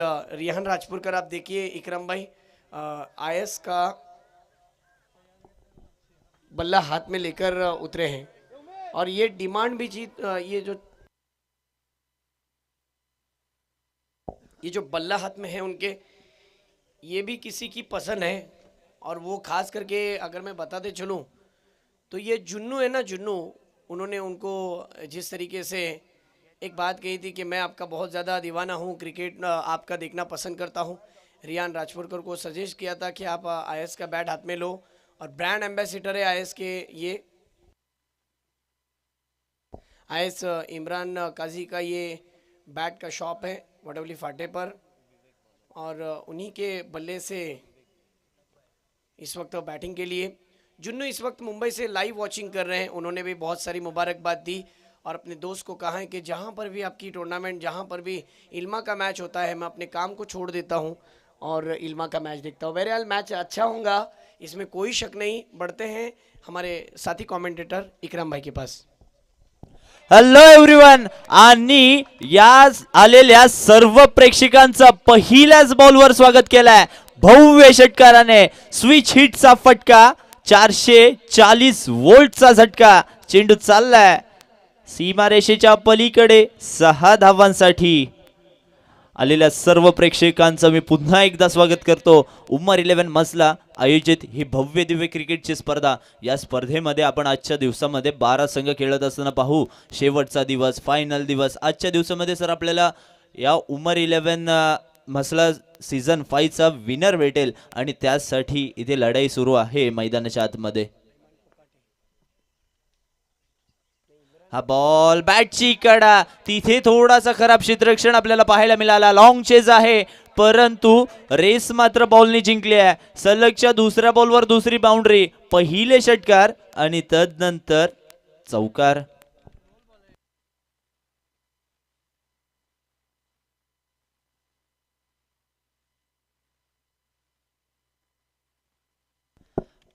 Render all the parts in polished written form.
रिहान राजपुरकर, आप देखिए इकराम भाई आईएस का बल्ला हाथ में लेकर उतरे हैं और ये डिमांड भी ये जो बल्ला हाथ में है उनके, ये भी किसी की पसंद है। और वो खास करके अगर मैं बताते चलूँ तो ये जुन्नू है ना, जुन्नू, उन्होंने उनको जिस तरीके से एक बात कही थी कि मैं आपका बहुत ज़्यादा दीवाना हूँ, क्रिकेट आपका देखना पसंद करता हूँ। रियान राजपुरकर को सजेस्ट किया था कि आप आईएस का बैट हाथ में लो और ब्रांड एम्बेसडर है आईएस के। ये आईएस इमरान काजी का ये बैट का शॉप है वडवली फाटे पर और उन्हीं के बल्ले से इस वक्त बैटिंग के लिए जुन्नू इस वक्त मुंबई से लाइव वॉचिंग कर रहे हैं। उन्होंने भी बहुत सारी मुबारकबाद दी और अपने दोस्त को कहा है कि जहाँ पर भी आपकी टूर्नामेंट, जहाँ पर भी इल्मा का मैच होता है, मैं अपने काम को छोड़ देता हूँ और इल्मा का मैच देखता हूँ। बहरहाल मैच अच्छा होगा, इसमें कोई शक नहीं। बढ़ते हैं हमारे साथी कॉमेंटेटर इकराम भाई के पास। हॅलो एव्हरीवन, आणि या आलेल्या सर्व प्रेक्षकांचा पहिल्याच बॉलवर स्वागत केलाय भव्य षटकाराने। स्विच हिटचा फटका, 440 वोल्टचा झटका, चेंडू चाललाय सीमारेषेच्या पलीकडे 6 धावांसाठी। आलेल्या सर्व प्रेक्षकांचं मी पुन्हा एकदा स्वागत करतो। उमर 11 मसला आयोजित ही भव्य दिव्य क्रिकेटची स्पर्धा। या स्पर्धेमध्ये आपण आजच्या दिवसामध्ये 12 संघ खेळत असताना पाहू। शेवटचा दिवस, फायनल दिवस। आजच्या दिवसामध्ये सर आपल्याला या उमर 11 मसला सीझन 5 चा विनर भेटेल आणि त्यासाठी इथे लढाई सुरू आहे मैदानाच्या आतमध्ये। हा बॉल बॅटची कडा, तिथे थोडासा खराब क्षेत्ररक्षण आपल्याला पाहायला मिळाला। लॉंग चेज आहे परंतु रेस मात्र बॉलने जिंकली आहे। सलगच्या दुसऱ्या बॉलवर दुसरी बाउंड्री, पहिले षटकार आणि तदनंतर चौकार।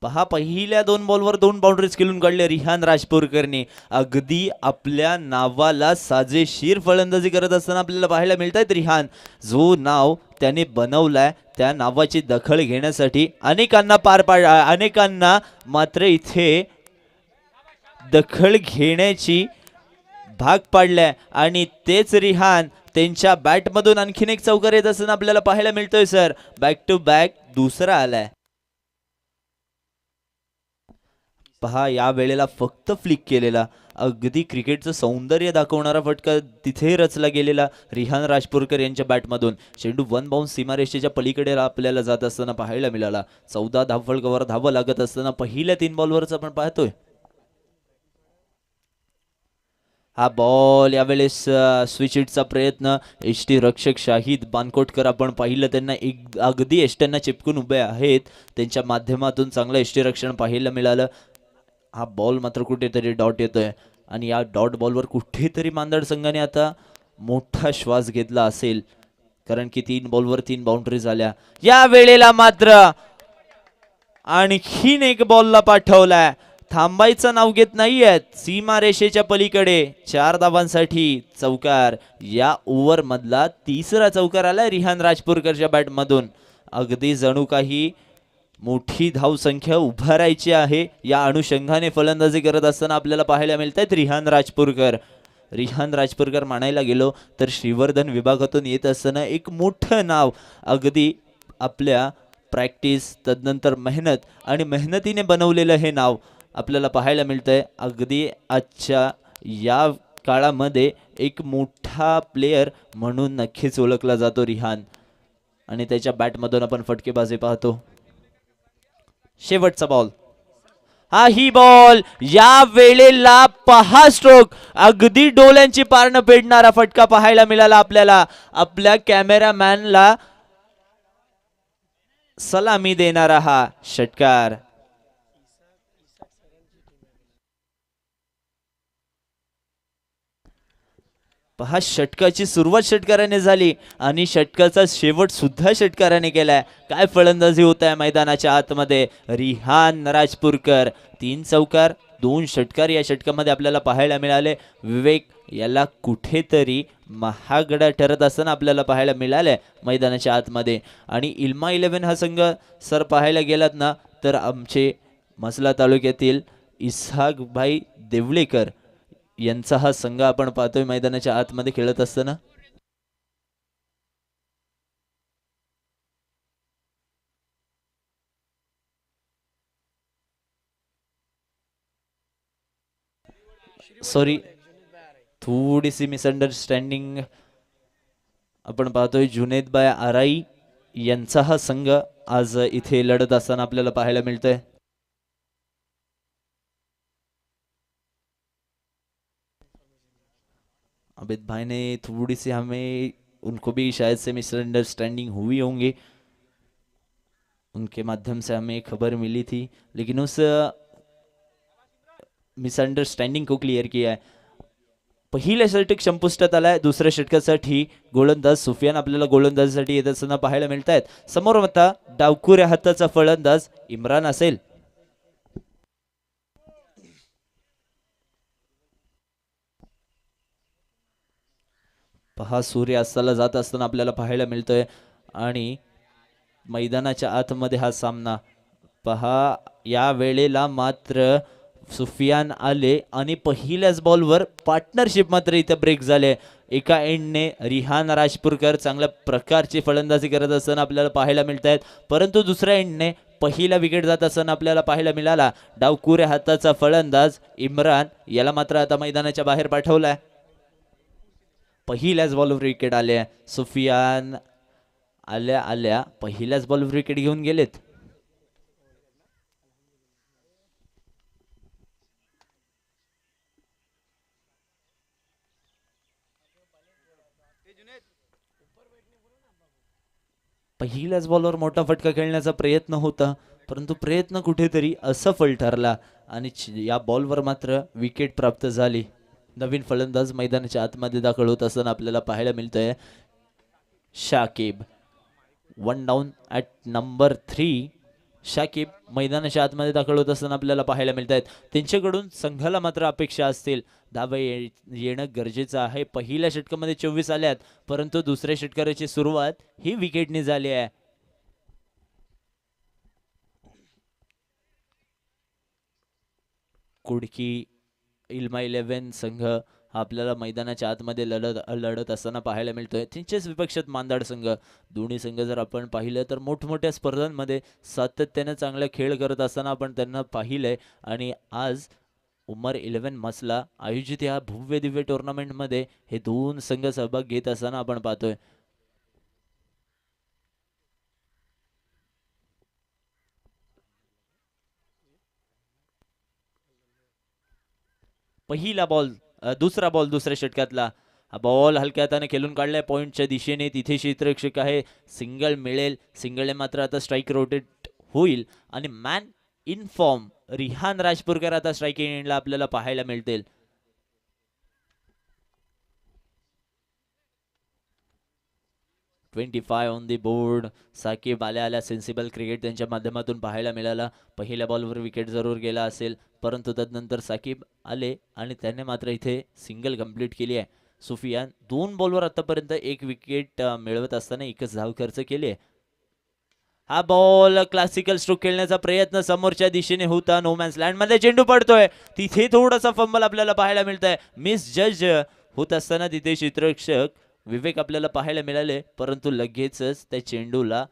पहा, पहिल्या 2 बॉलवर 2 बाउंड्रीज खेळून काढले रिहान राजपुरकरने। अगदी आपल्या नावाला साजेशीर फलंदाजी करत असताना आपल्याला पाहायला मिळतात रिहान। जो नाव त्याने बनवलाय त्या नावाची दखल घेण्यासाठी अनेकांना मात्र इथे दखल घेण्याची भाग पाडलाय आणि तेच रिहान त्यांच्या बॅटमधून आणखीन एक चौकार येत असताना आपल्याला पाहायला मिळतोय सर। बॅक टू बॅक दुसरा आलाय। पहा, या वेळेला फक्त फ्लिक केलेला, अगदी क्रिकेटचं सौंदर्य दाखवणारा फटका तिथे रचला गेलेला रिहान राजपुरकर यांच्या बॅटमधून। चेंडू 1 बाउंस सीमारेषेच्या पलीकडे आपल्याला जात असताना पाहायला मिळाला। 14 धावफलकावर धावा लागत असताना पहिल्या 3 बॉलवरच आपण पाहतोय। हा बॉल यावेळेस स्विच हिटचा प्रयत्न, एसटी रक्षक शाहिद बानकोटकर आपण पाहिलं त्यांना अगदी एसट्यांना चिपकून उभे आहेत, त्यांच्या माध्यमातून चांगलं एसटी रक्षण पाहायला मिळालं। हा बॉल मात्र कुठेतरी डॉट येतोय आणि या डॉट बॉलवर कुठेतरी मांदड संघाने आता मोठा श्वास घेतला असेल, कारण की 3 बॉलवर 3 बाउंड्री झाल्या। या वेळेला मात्र आणखीन एक बॉलला पाठवलाय, थांबायचं नाव घेत नाहीयेत। सीमारेषेच्या पलीकडे 4 धावांसाठी चौकार। या ओव्हर मधला तिसरा चौकार आला रिहान राजपुरकरच्या बॅटमधून। अगदी जणू काही मोठी धावसंख्या उभारायची आहे या अनुषंगाने फलंदाजी करत असताना आपल्याला पाहायला मिळतात रिहान राजपुरकर म्हणायला गेलो तर श्रीवर्धन विभागातून येत असताना एक मोठं नाव, अगदी आपल्या प्रॅक्टिस तदनंतर मेहनत आणि मेहनतीने बनवलेलं हे नाव आपल्याला पाहायला मिळतंय। अगदी आजच्या या काळामध्ये एक मोठा प्लेयर म्हणून नक्कीच ओळखला जातो रिहान आणि त्याच्या बॅटमधून आपण फटकेबाजी पाहतो। शेवटचा बॉल, हा ही बॉल, या वेळेला पहा स्ट्रोक, अगदी डोल्यांची पारणं फेडणारा फटका पाहायला मिळाला आपल्याला। आपल्या कॅमेरामॅनला सलामी देणारा हा षटकार। पहा, षटकाची सुरुवात षटकाराने झाली आणि षटकाचा शेवट सुद्धा षटकाराने केलाय। काय फलंदाजी होत आहे मैदानाच्या आतमध्ये। रिहान राजपुरकर 3 चौकार 2 षटकार या षटकामध्ये आपल्याला पाहायला मिळाले. विवेक याला कुठेतरी महागडा ठरत असताना आपल्याला पाहायला मिळालंय मैदानाच्या आतमध्ये. आणि इल्मा 11 हा संघ सर पाहायला गेलात ना तर आमचे मसला तालुक्यातील इसहाक भाई देवळेकर यांचा हा संघ आपण पाहतोय मैदानाच्या आतमध्ये खेळत असताना. सॉरी, थोडीशी मिसअंडरस्टँडिंग. आपण पाहतोय जुनेद बाय आराई यांचा हा संघ आज इथे लढत असताना आपल्याला पाहायला मिळतोय. अबिद भाई ने थोड़ी सी हमें उनको भी शायद से मिसअंडरस्टैंडिंग हुई होंगी, उनके माध्यम से हमें खबर मिली थी, लेकिन उस मिसअंडरस्टँडिंग को क्लिअर किया है. पहिल्या षटक संपुष्टात आलाय. दुसऱ्या षटकासाठी गोलंदाज सुफियान आपल्याला गोलंदाजीसाठी येत असताना पाहायला मिळत आहेत. समोर आता डावकुऱ्या हाताचा फलंदाज इम्रान असेल. पहा, सूर्य अस्ताला जात असताना आपल्याला पाहायला मिळतोय आणि मैदानाच्या आतमध्ये हा सामना पहा. या वेळेला मात्र सुफियान आले आणि पहिल्याच बॉलवर पार्टनरशिप मात्र इथे ब्रेक झाले. एका एंडने रिहान राजपूरकर चांगल्या प्रकारची फलंदाजी करत असताना आपल्याला पाहायला मिळत आहेत, परंतु दुसऱ्या एंडने पहिला विकेट जात असताना आपल्याला पाहायला मिळाला. डावकुऱ्या हाताचा फलंदाज इम्रान याला मात्र आता मैदानाच्या बाहेर पाठवलाय. पहिल्याच बॉलवर विकेट आले. सुफियान आल्या आल्या पहिल्याच बॉलवर विकेट घेऊन गेलेत. पहिल्याच बॉलवर मोठा फटका खेळण्याचा प्रयत्न होता, परंतु प्रयत्न कुठेतरी असफल ठरला आणि या बॉलवर मात्र विकेट प्राप्त झाली. नवीन फलंदाज मैदानाच्या आतमध्ये दाखल होत असताना आपल्याला पाहायला मिळतंय Shakib. 1 down at number 3. Shakib मैदानाच्या आतमध्ये दाखल होत असताना आपल्याला पाहायला मिळत आहेत. त्यांच्याकडून संघाला मात्र अपेक्षा असतील, धावा येणं गरजेचं आहे. पहिल्या षटकामध्ये 24 आल्यात, परंतु दुसऱ्या षटकाराची सुरुवात ही विकेटने झाली आहे. कुडकी इल्मा 11 संघ आपल्याला मैदानाच्या आतमध्ये लढत असताना पाहायला मिळतोय. त्यांच्याच विपक्षात मांदाड संघ. दोन्ही संघ जर आपण पाहिलं तर मोठमोठ्या स्पर्धांमध्ये सातत्याने चांगला खेळ करत असताना आपण त्यांना पाहिलंय. आणि आज उमर 11 मसला आयोजित या भव्य दिव्य टुर्नामेंटमध्ये हे दोन संघ सहभाग घेत असताना आपण पाहतोय. पहिला बॉल, दुसरा बॉल दुसऱ्या षटकातला. हा बॉल हलक्या हाताने खेळून काढलाय पॉइंटच्या दिशेने. तिथे क्षेत्ररक्षक आहे, सिंगल मिळेल. सिंगलने मात्र आता स्ट्राईक रोटेट होईल आणि मॅन इन फॉर्म रिहान राजपूरकर आता स्ट्राईकिंग एंडला आपल्याला पाहायला मिळतील. $25 ऑन दी बोर्ड. साकिब आल्या सेन्सिबल क्रिकेट त्यांच्या माध्यमातून पाहायला मिळाला. पहिल्या बॉलवर विकेट जरूर गेला असेल, परंतु तदनंतर साकिब आले आणि त्याने मात्र इथे सिंगल कंप्लीट केली आहे. सुफियान 2 बॉलवर आतापर्यंत 1 विकेट मिळवत असताना 1च धाव खर्च केली आहे. हा बॉल क्लासिकल स्ट्रोक खेळण्याचा प्रयत्न समोरच्या दिशेने होता. नो मॅन्स लँड मध्ये चेंडू पडतोय. तिथे थोडासा फंबल आपल्याला पाहायला मिळतंय. मिस जज होत असताना तिथे क्षेत्ररक्षक विवेक आपल्याला पाहायला मिळाले, परंतु लगेचच त्या चेंडूला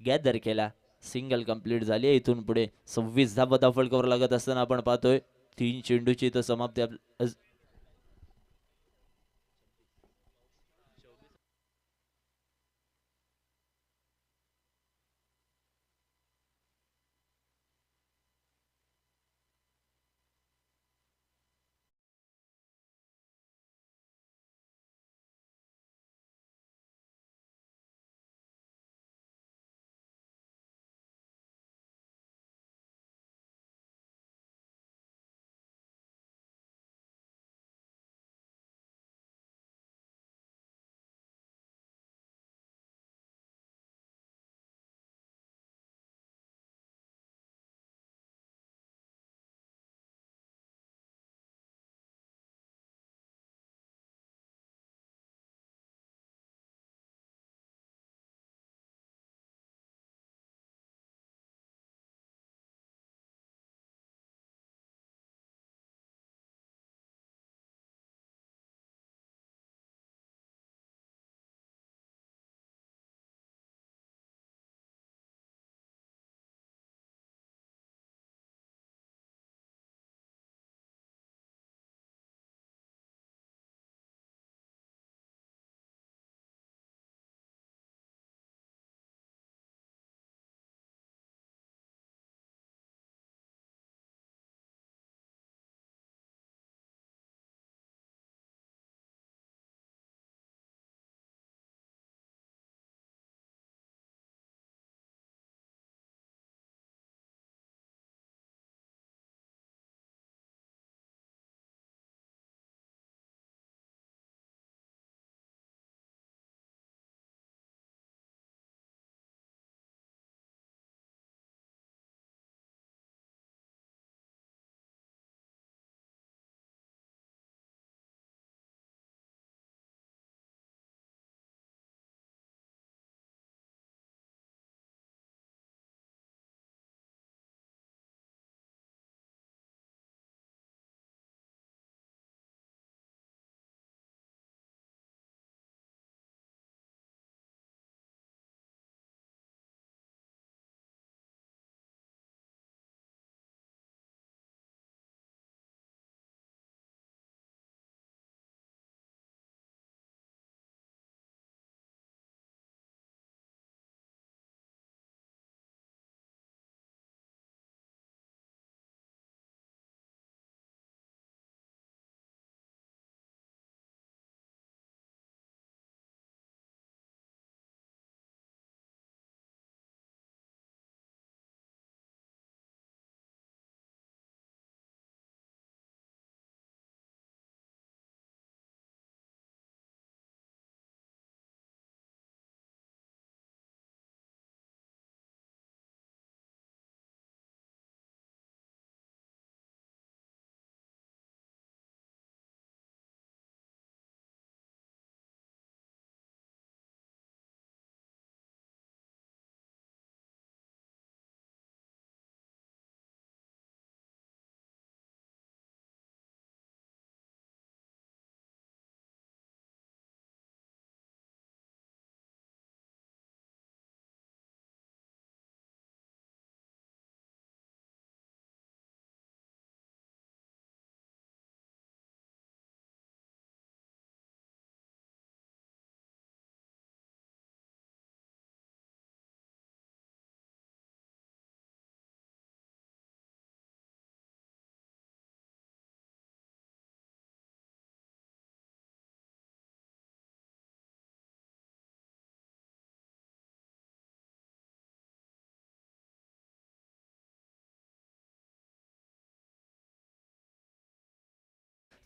गॅदर केला. सिंगल कंप्लीट झाली. इथून पुढे 26 धावा फलकावर लागत असताना आपण पाहतोय 3 चेंडूची इथं समाप्ती.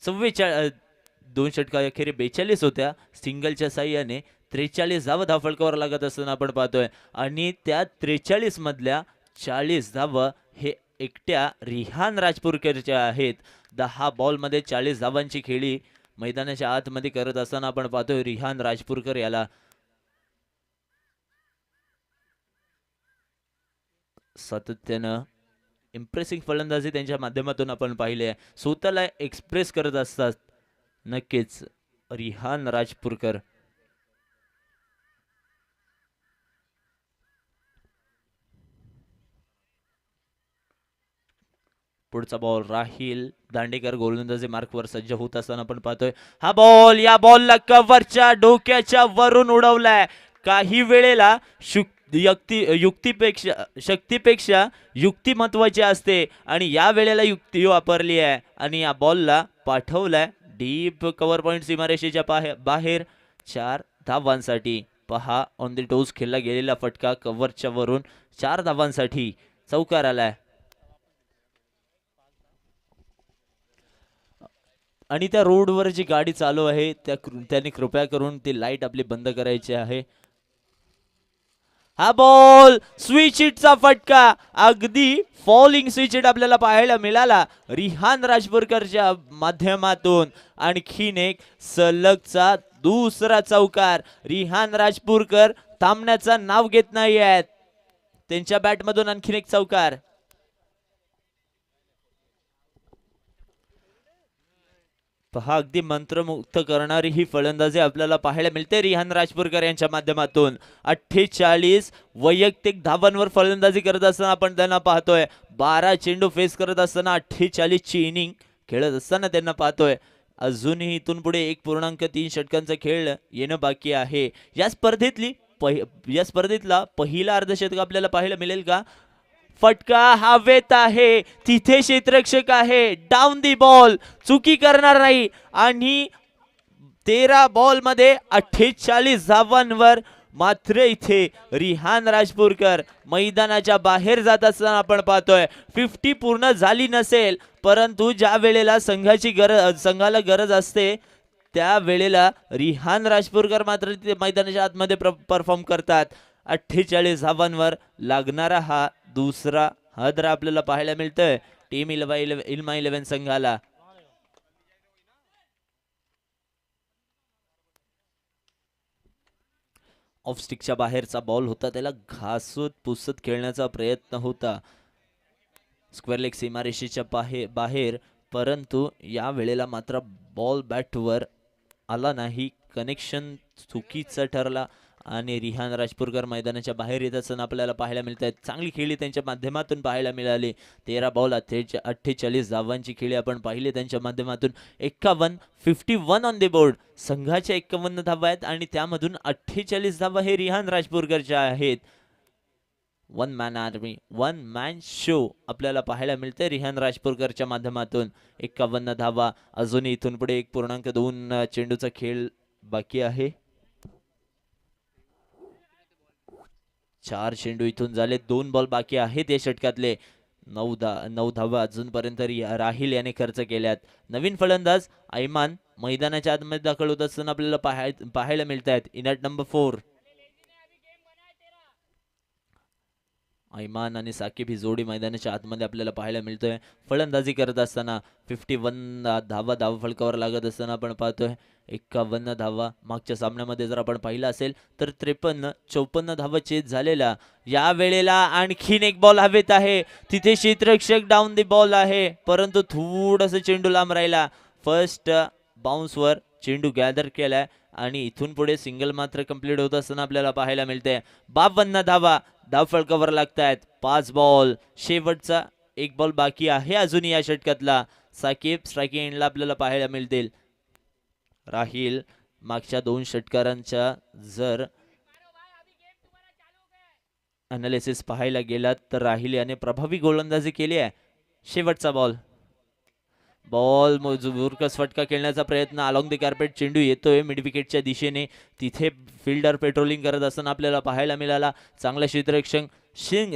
दोन षटका अखेरी 42 होत्या. सिंगलच्या साह्याने 43 धावा धावफलकावर लागत असताना आपण पाहतोय आणि त्या 43 मधल्या 40 धावा हे एकट्या रिहान राजपूरकरच्या आहेत. 10 बॉलमध्ये 40 धावांची खेळी मैदानाच्या आतमध्ये करत असताना आपण पाहतोय रिहान राजपूरकर याला. सातत्यानं इम्प्रेसिंग फलंदाजी त्यांच्या माध्यमातून आपण पाहिले आहे. स्वतःला एक्सप्रेस करत असतात नक्कीच रिहान राजपूरकर. पुढचा बॉल राहिल दांडेकर गोलंदाजी मार्कवर सज्ज होत असताना आपण पाहतोय हा बॉल. या बॉलला कव्हरच्या डोक्याच्या वरून उडवलाय. काही वेळेला शक्तीपेक्षा युक्ती महत्वाची असते आणि या वेळेला युक्ती वापरली आहे आणि या बॉलला पाठवलाय डीप कव्हर पॉइंट सीमारेषेच्या बाहेर 4 धावांसाठी. पहा ऑन द टोज खेळला गेलेला फटका कव्हरच्या वरून 4 धावांसाठी चौकार आलाय. आणि त्या रोडवर जी गाडी चालू आहे त्यांनी कृपया करून ती लाईट आपली बंद करायची आहे. हा बॉल स्विच हिटचा फटका, अगदी फॉलिंग स्विच हिट आपल्याला पाहायला मिळाला रिहान राजपूरकरच्या माध्यमातून. आणखीन एक सलगचा दुसरा चौकार. रिहान राजपूरकर थांबण्याचं नाव घेत नाही आहेत. त्यांच्या बॅटमधून आणखीन एक चौकार. पहा अगदी मंत्रमुग्ध करणारी ही फलंदाजी आपल्याला पाहायला मिळते रिहान राजपूरकर यांच्या माध्यमातून. 48 वैयक्तिक धावांवर फलंदाजी करत असताना आपण त्यांना पाहतोय. 12 चेंडू फेस करत असताना 48 ची इनिंग खेळत असताना त्यांना पाहतोय. अजूनही इथून पुढे 1.3 षटकांचा खेळ येणं बाकी आहे. या स्पर्धेतला पहिला अर्धशतक आपल्याला पाहायला मिळेल का? फटका हवेत आहे, तिथे क्षेत्ररक्षक आहे, डाऊन दी बॉल, चुकी करणार नाही आणि 13 बॉल मध्ये 48 धावांवर मात्र इथे रिहान राजपूरकर मैदानाच्या बाहेर जात असताना आपण पाहतोय. 50 पूर्ण झाली नसेल परंतु ज्या वेळेला संघाला गरज असते त्या वेळेला रिहान राजपूरकर मात्र तिथे मैदानाच्या आतमध्ये परफॉर्म करतात. 48 धावांवर लागणारा हा दुसरा हदरा आपल्याला पाहायला मिळतोय टीम इल्मा 11 संघाला. ऑफ स्टिकच्या बाहेरचा बॉल होता, त्याला घासत पुसत खेळण्याचा प्रयत्न होता स्क्वेअर लेग सीमारेषेच्या बाहेर, परंतु या वेळेला मात्र बॉल बॅटवर आला नाही. कनेक्शन चुकीचा ठरला आणि रिहान राजपूरकर मैदानाच्या बाहेर येत असताना आपल्याला पाहायला मिळत आहेत. चांगली खेळी त्यांच्या माध्यमातून पाहायला मिळाली. 13 बॉल 48 धावांची खेळी आपण पाहिली त्यांच्या माध्यमातून. 51 ऑन द बोर्ड. संघाच्या 51 धावा आहेत आणि त्यामधून 48 धावा हे रिहान राजपूरकरच्या आहेत. One man army, one man show आपल्याला पाहायला मिळते रिहान राजपूरकरच्या माध्यमातून. 51 धावा. अजूनही इथून पुढे 1.2 चेंडूचा खेळ बाकी आहे. 4 चेंडू इथून झाले, 2 बॉल बाकी आहेत या षटकातले. 9 धावा अजूनपर्यंत राहिल याने खर्च केल्यात. नवीन फलंदाज ऐमान मैदानाच्या आतमध्ये दाखल होत असताना आपल्याला पाहायला मिळत आहेत. इनॅट नंबर 4 ऐमान आणि साकिब ही जोडी मैदानाच्या आतमध्ये आपल्याला पाहायला मिळतोय फलंदाजी करत असताना. 51 धावा फलकावर लागत असताना आपण पाहतोय. 51 धावा. मागच्या सामन्यामध्ये जर आपण पाहिलं असेल तर 53-54 धावा चेज झालेला. या वेळेला आणखीन एक बॉल हवेत आहे, तिथे क्षेत्ररक्षक डाऊन दी बॉल आहे परंतु थोडस चेंडू लांब राहिला. फर्स्ट बाउन्सवर चेंडू गॅदर केलाय आणि इथून पुढे सिंगल मात्र कंप्लीट होत असताना आपल्याला पाहायला मिळते. 52 धावा फलकावर लागतायत. 5 बॉल. शेवटचा 1 बॉल बाकी आहे अजून या षटकातला. साकिब स्ट्रायकिंग एंडला आपल्याला पाहायला मिळतील. राहिल मागच्या 2 षटकारांच्या जर अनालिसिस पाहायला गेलात तर राहिल याने प्रभावी गोलंदाजी केली आहे. शेवटचा बॉल जोरकस फटका खेळण्याचा प्रयत्न. अलॉंग द कार्पेट चेंडू येतोय मिड विकेटच्या दिशेने. तिथे फिल्डर पेट्रोलिंग करत असताना आपल्याला पाहायला मिळाला. चांगला क्षेत्ररक्षक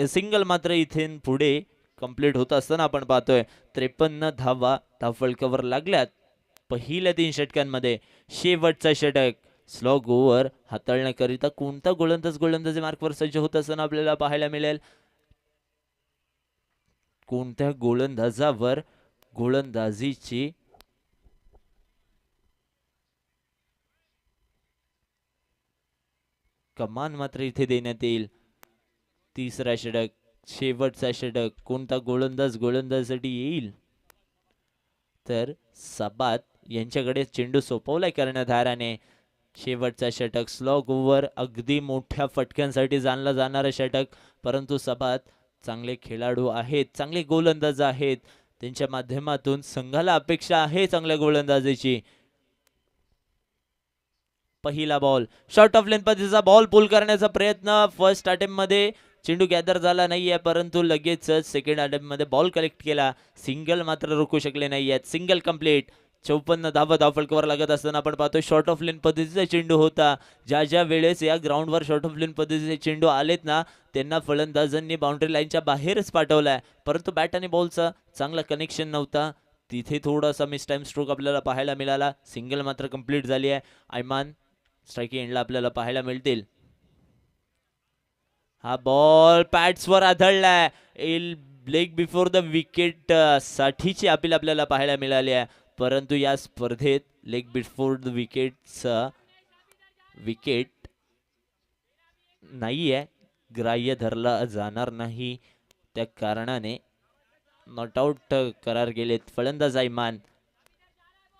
सिंगल मात्र इथे पुढे कंप्लीट होत असताना आपण पाहतोय. 53 धावा फलकावर लागल्यात पहिल्या 3 षटकांमध्ये शेवटचा षटक स्लॉग ओव्हर हाताळण्याकरिता कोणता गोलंदाजी मार्कवर सज्ज होत असताना आपल्याला पाहायला मिळेल. कोणत्या गोलंदाजावर गोलंदाजीची कमान मात्र इथे देण्यात येईल. तिसरा षटक, शेवटचा षटक, कोणता गोलंदाजासाठी येईल तर सबात यांच्याकडे चेंडू सोपवलाय कर्णधाराने. शेवटचा षटक स्लॉग ओव्हर, अगदी मोठ्या फटक्यांसाठी जाणलं जाणारं षटक, परंतु सबात चांगले खेळाडू आहेत, चांगले गोलंदाज आहेत, त्यांच्या माध्यमातून संघाला अपेक्षा आहे चांगल्या गोलंदाजीची. पहिला बॉल शॉर्ट ऑफ लेंथ पद्धतीचा बॉल पुल करण्याचा प्रयत्न फर्स्ट अटेम्प्ट मध्ये चेंडू गॅदर झाला नाहीये, परंतु लगेचच सेकंड अटेम्प्ट मध्ये बॉल कलेक्ट केला. सिंगल मात्र रोखू शकले नाहीयेत. Single complete. 54 धावफलकावर लागत असताना आपण पाहतोय शॉर्ट ऑफ लेंथ पद्धतीचा चेंडू होता. ज्या वेळेस या ग्राउंडवर शॉर्ट ऑफ लेंथ पद्धतीचे चेंडू आलेत ना, त्यांना फलंदाजांनी बाउंड्री लाईनच्या बाहेरच पाठवलाय, परंतु बॅट आणि बॉलचा चांगला कनेक्शन नव्हता. तिथे थोडासा मिस टाइम स्ट्रोक आपल्याला पाहायला मिळाला. सिंगल मात्र कंप्लीट झाली आहे. आयमान स्ट्राईक एंडला आपल्याला पाहायला मिळतील. हा बॉल पॅड्सवर आदळलाय. लेग बिफोर द विकेट साठीची अपील आपल्याला पाहायला मिळाली आहे, परंतु या स्पर्धेत लेग बिफोर द विकेट नाहीये, ग्राह्य धरला जाणार नाही. त्या कारणाने नॉट आउट करार गेलेत फलंदाज आयमान.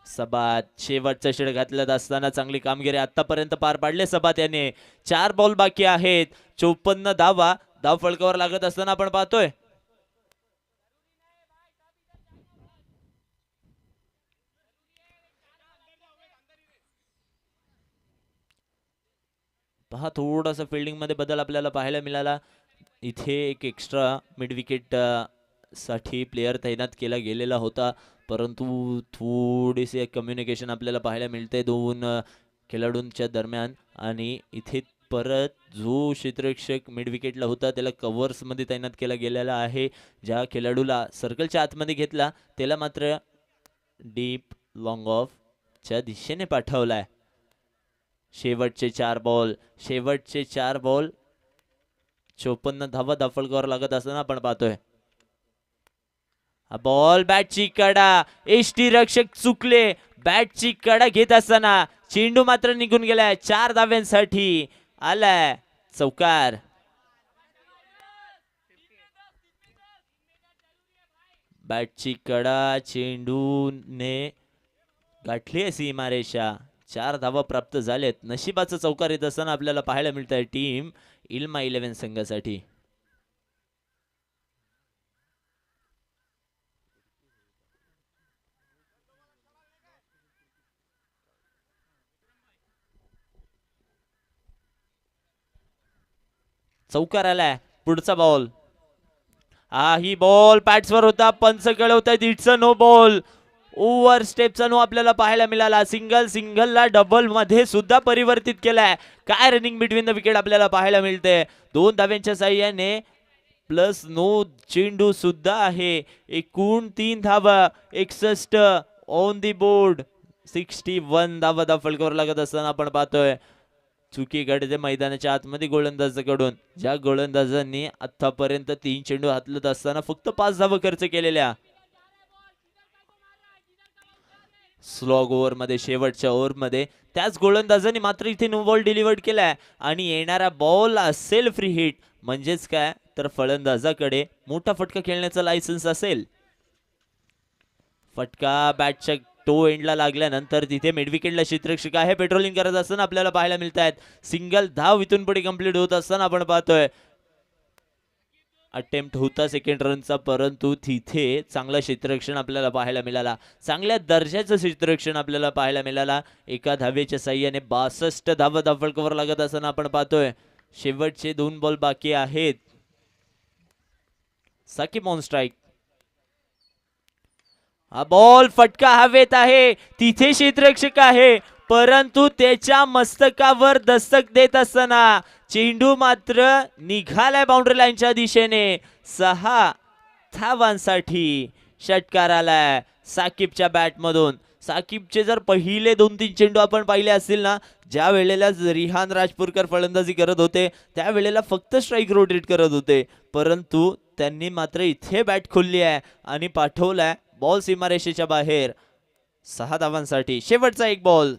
सबात शेवटचा षटक घातल्यात असताना चांगली कामगिरी आतापर्यंत पार पाडले सबात याने. 4 बॉल बाकी आहेत. 54 धाव फलकावर लागत असताना आपण पाहतोय पहा थोडासा फिल्डिंग मध्ये बदल आपल्याला पाहायला मिळाला. इथे एक एक्स्ट्रा मिड विकेट साठी प्लेयर तैनात केला गेलेला होता, परंतु थोडेसे कम्युनिकेशन आपल्याला पाहायला मिळते दोन खेळाडूंच्या दरम्यान, आणि इथे परत जो क्षेत्ररक्षक मिड विकेटला होता त्याला कव्हर्स मध्ये तैनात केला गेलेला आहे. ज्या खेळाडूला सर्कलच्या आतमध्ये घेतला त्याला मात्र डीप लॉंग ऑफ च्या दिशेने पाठवलाय. शेवटचे 4 बॉल 54 धावा दाफलकावर लागत असताना आपण पाहतोय बॉल बॅटची कडा. एष्टी रक्षक चुकले. बॅटची कडा घेत असताना चेंडू मात्र निघून गेलाय. 4 धाव्यांसाठी आलाय चौकार. बॅटची कडा चेंडूने गाठली आहे सीमारेषा. 4 धावा प्राप्त झालेत. नशिबाचा चौकार येत असताना आपल्याला पाहायला मिळत आहे टीम इल्मा 11 संघासाठी. चौकार आलाय. पुढचा बॉल ही बॉल पॅट्सवर होता. पंच कळवत आहेत it's a no ball. Over स्टेपचा नो आपल्याला पाहायला मिळाला. सिंगलला डबल मध्ये सुद्धा परिवर्तित केलाय. काय रनिंग बिटवीन द विकेट आपल्याला पाहायला मिळते. 2 धाव्यांच्या साह्याने प्लस नो चेंडू सुद्धा आहे. एकूण 3 धावा 61 ऑन दी बोर्ड. 61 धावा फलकावर लागत असताना आपण पाहतोय चुकी घडते मैदानाच्या आतमध्ये गोलंदाजाकडून. ज्या गोलंदाजांनी आतापर्यंत 3 चेंडू हातलत असताना फक्त 5 धावा खर्च केलेल्या. स्लॉग ओव्हर मध्ये शेवटच्या ओव्हर मध्ये त्याच गोलंदाजांनी मात्र इथे नो बॉल डिलिव्हर्ड केलाय, आणि येणारा बॉल असेल फ्री हिट. म्हणजेच काय तर फलंदाजाकडे मोठा फटका खेळण्याचा लायसन्स असेल. फटका बॅटच्या टो एंडला लागल्यानंतर तिथे मिड विकेटला क्षेत्ररक्षक आहे पेट्रोलिंग करत असताना आपल्याला पाहायला मिळत आहेत. सिंगल धाव इथून पुढे कंप्लीट होत असताना आपण पाहतोय अटेम्प्ट होता सेकंड रनचा, परंतु तिथे चांगला क्षेत्ररक्षण आपल्याला पाहायला मिळाला. चांगल्या दर्जाचं क्षेत्ररक्षण आपल्याला पाहायला मिळाला. एका धावेच्या साह्याने 62 धावा फलकावर लागत असताना आपण पाहतोय शेवटचे 2 बॉल बाकी आहेत. Saqib on strike. हा बॉल फटका हवेत आहे. तिथे क्षेत्ररक्षक आहे, परंतु त्याच्या मस्तकावर दस्तक देत असताना चेंडू मात्र निघालाय बाउंड्री लाईनच्या दिशेने. 6 धावांसाठी षटकार आलाय साकिबच्या बॅट मधून. साकिबचे जर पहिले 2-3 चेंडू आपण पाहिले असतील ना, ज्या वेळेला रिहान राजपूरकर फलंदाजी करत होते त्यावेळेला फक्त स्ट्राईक रोटेट करत होते, परंतु त्यांनी मात्र इथे बॅट खोलली आहे आणि पाठवलाय बॉल सीमारेषेच्या बाहेर 6 धावांसाठी. शेवटचा एक बॉल.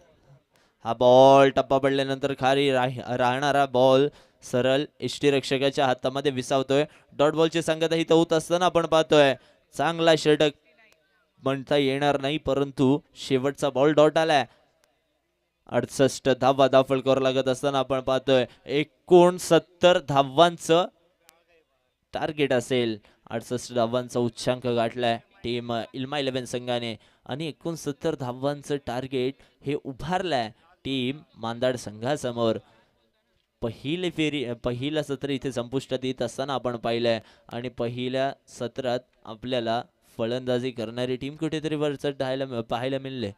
हा बॉल टप्पा पडल्यानंतर खाली राहणारा बॉल सरळ यष्टीरक्षकाच्या हातामध्ये विसावतोय. डॉट बॉलची संगत इथं होत असताना आपण पाहतोय. चांगला षटक म्हणता येणार नाही, परंतु शेवटचा बॉल डॉट आलाय. 68 धावा दाफळकर लागत असताना आपण पाहतोय 69 धावांचं टार्गेट असेल. 68 धावांचा उच्चांक गाठलाय टीम इल्मा 11 संघाने आणि 69 धावांचं टार्गेट हे उभारलंय टीम मांदाड संघासमोर. पहिलं सत्र इथे संपुष्टात येत असताना आपण पाहिलंय आणि पहिल्या सत्रात आपल्याला फलंदाजी करणारी टीम कुठेतरी वरचढ पाहायला मिळले.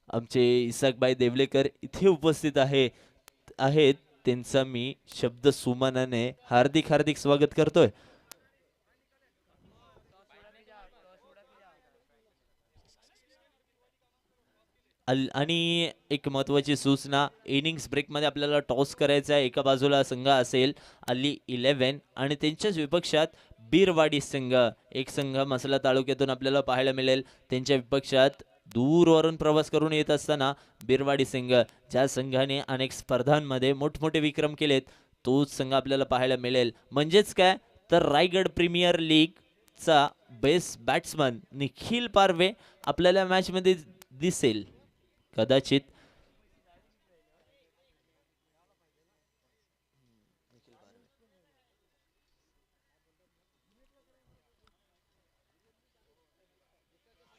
आमचे इसाकबाई देवलेकर इथे उपस्थित आहेत. त्यांचा मी शब्द सुमनाने हार्दिक स्वागत करतोय. आणि एक महत्वाची सूचना, इनिंग्स ब्रेक मध्ये आपल्याला टॉस करायचा आहे. एका बाजूला संघ असेल अली 11 आणि त्यांच्याच विपक्षात बीरवाडी संघ. एक संघ मसला तालुक्यातून आपल्याला पाहायला मिळेल. त्यांच्या विपक्षात दूरवरून प्रवास करून येत असताना बीरवाडी संघ, ज्या संघाने अनेक स्पर्धांमध्ये मोठमोठे विक्रम केलेत, तोच संघ आपल्याला पाहायला मिळेल. म्हणजेच काय तर रायगड प्रीमियर लीग चा बेस्ट बॅट्समन निखिल पारवे आपल्याला मॅच मध्ये दिसेल कदाचित.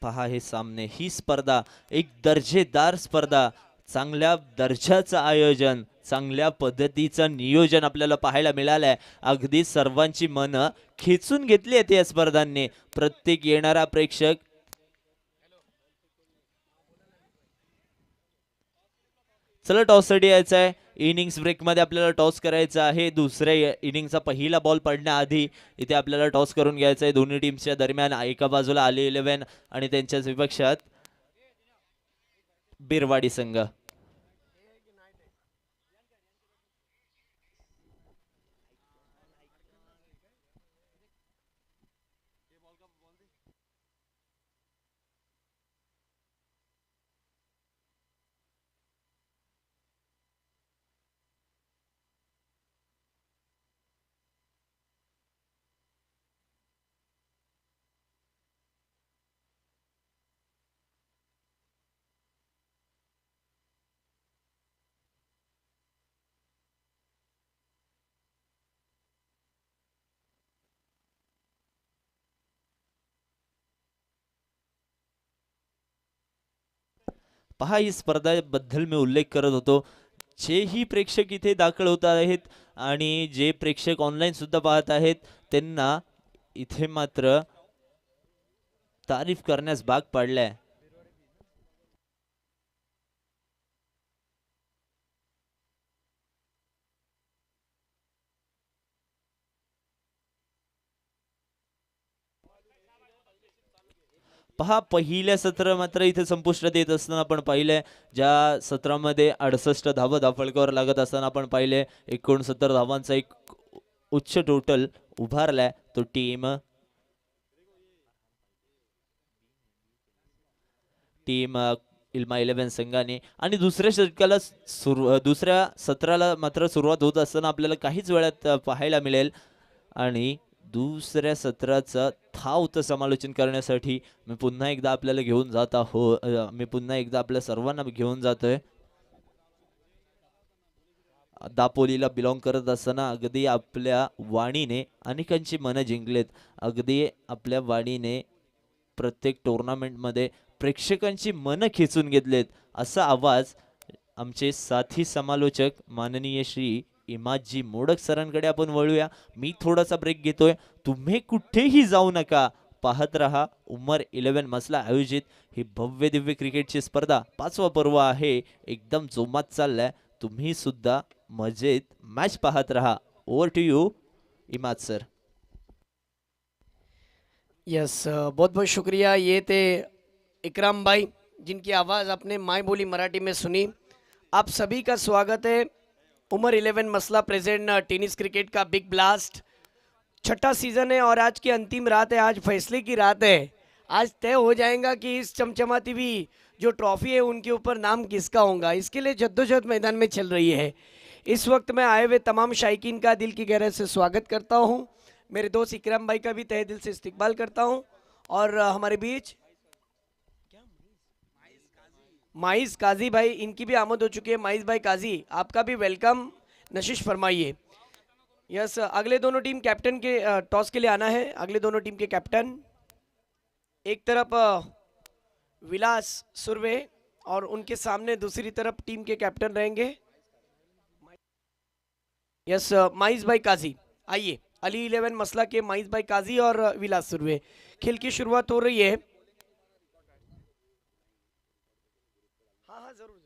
पहा हे सामने, ही स्पर्धा एक दर्जेदार स्पर्धा, चांगल्या दर्जाचं आयोजन, चांगल्या पद्धतीचं नियोजन आपल्याला पाहायला मिळालंय. अगदी सर्वांची मन खेचून घेतली आहेत या स्पर्धांनी. प्रत्येक येणारा प्रेक्षक चला टॉस साठी यायचं आहे. इनिंग्स ब्रेक मध्ये आपल्याला टॉस करायचा आहे. दुसऱ्या इनिंगचा पहिला बॉल पडण्याआधी इथे आपल्याला टॉस करून घ्यायचा आहे. दोन्ही टीमच्या दरम्यान एका बाजूला अली 11 आणि त्यांच्याच विपक्षात बीरवाडी संघ. पहा ही स्पर्धेबद्दल मी उल्लेख करत होतो. जेही प्रेक्षक इथे दाखल होत आहेत आणि जे प्रेक्षक ऑनलाईन सुद्धा पाहत आहेत त्यांना इथे मात्र तारीफ करण्यास भाग पाडलाय. पहा पहिल्या सत्र मात्र इथे संपुष्टात येत असताना आपण पाहिलंय. ज्या सत्रामध्ये 68 धावा दाफळकर लागत असताना आपण पाहिले 69 धावांचा एक उच्च टोटल उभारलाय तो टीम इल्मा 11 संघाने. आणि दुसऱ्या सत्राला मात्र सुरुवात होत असताना आपल्याला काहीच वेळात पाहायला मिळेल. आणि दुसऱ्या सत्राचं थावतं समालोचन करण्यासाठी मी पुन्हा एकदा आपल्याला घेऊन जात मी पुन्हा एकदा आपल्या सर्वांना घेऊन जातोय. दापोलीला बिलॉंग करत असताना अगदी आपल्या वाणीने अनेकांची मनं जिंकलेत. अगदी आपल्या वाणीने प्रत्येक टुर्नामेंटमध्ये प्रेक्षकांची मनं खेचून घेतलेत. असा आवाज आमचे साथी समालोचक माननीय श्री इमाजी मोडक सरांकडे आपण वळूया. मी थोडासा ब्रेक घेतोय, तुम्ही कुठेही जाऊ नका. पाहत रहा उमर 11 मसला आयोजित ही भव्य दिव्य क्रिकेटची स्पर्धा. 5वा पर्व आहे, एकदम जोमात चाललाय. तुम्ही सुद्धा मजेत मॅच पाहत रहा. Over to you Imad sir. Yes, बहुत बहुत शुक्रिया. ये थे इकराम भाई जिनकी आवाज़ आपने माय बोली मराठी में सुनी. आप सभी का स्वागत है उमर 11 मसला प्रेजेंट टेनिस क्रिकेट का बिग ब्लास्ट. छठा सीज़न है और आज की अंतिम रात है. आज फैसले की रात है. आज तय हो जाएगा कि इस चमचमाती हुई जो ट्रॉफी है उनके ऊपर नाम किसका होगा. इसके लिए जद्दोजहद मैदान में चल रही है. इस वक्त मैं आए हुए तमाम शायकीन का दिल की गहराई से स्वागत करता हूं. मेरे दोस्त इकराम भाई का भी तहे दिल से इस्तकबाल करता हूं. और हमारे बीच माइस काजी भाई, इनकी भी आमद हो चुकी है. माइस भाई काजी, आपका भी वेलकम. नशीश फरमाइए. यस, अगले दोनों टीम कैप्टन के टॉस के लिए आना है. अगले दोनों टीम के कैप्टन, एक तरफ विलास सुरवे और उनके सामने दूसरी तरफ टीम के कैप्टन रहेंगे. यस, माइस भाई काजी आइए. अली 11 मसला के माइस भाई काजी और विलास सुरवे. खेल की शुरुआत हो रही है. हाँ हाँ जरूर जरूर.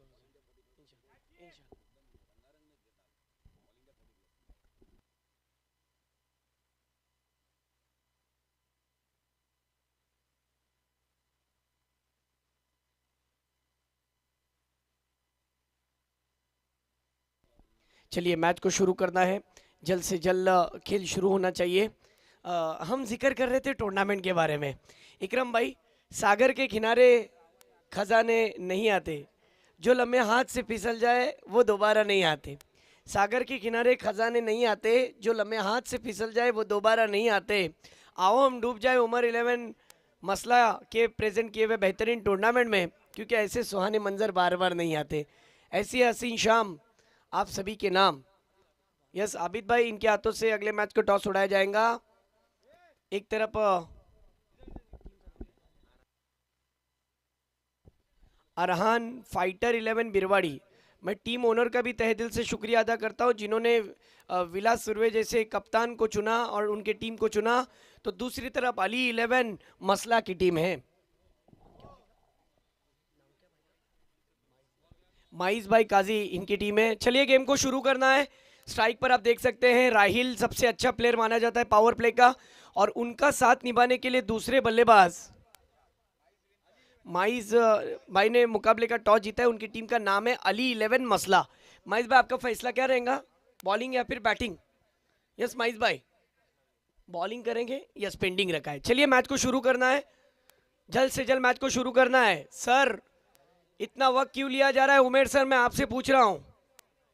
चलिए मैच को शुरू करना है. जल्द से जल्द खेल शुरू होना चाहिए. हम जिक्र कर रहे थे टूर्नामेंट के बारे में. इकरम भाई, सागर के किनारे खजाने नहीं आते, जो लम्हे हाथ से फिसल जाए वो दोबारा नहीं आते. सागर के किनारे खजाने नहीं आते, जो लम्हे हाथ से फिसल जाए वो दोबारा नहीं आते. आओ हम डूब जाए उमर 11 मसला के प्रेजेंट किए हुए बेहतरीन टूर्नामेंट में, क्योंकि ऐसे सुहाने मंजर बार बार नहीं आते. ऐसी हसीन शाम आप सभी के नाम. यस आबिद भाई, इनके हाथों से अगले मैच को टॉस उड़ाया जाएगा. एक तरफ अरहान फाइटर 11 बिरवाड़ी. मैं टीम ओनर का भी तहे दिल से शुक्रिया अदा करता हूं जिन्होंने विलास सुरवे जैसे कप्तान को चुना और उनके टीम को चुना. तो दूसरी तरफ अली 11 मसला की टीम है. माइस भाई काजी इनकी टीम है. चलिए गेम को शुरू करना है. स्ट्राइक पर आप देख सकते हैं राहिल सबसे अच्छा प्लेयर माना जाता है पावर प्ले का, और उनका साथ निभाने के लिए दूसरे बल्लेबाज माइज भाई ने मुकाबले का टॉस जीता है. उनकी टीम का नाम है अली 11 मसला. माइज भाई, आपका फैसला क्या रहेगा, बॉलिंग या फिर बैटिंग? यस माइज भाई, बॉलिंग करेंगे. यस, पेंडिंग रखा है. चलिए मैच को शुरू करना है. जल्द से जल्द मैच को शुरू करना है. सर, इतना वक्त क्यों लिया जा रहा है? उमेर सर, मैं आपसे पूछ रहा हूं,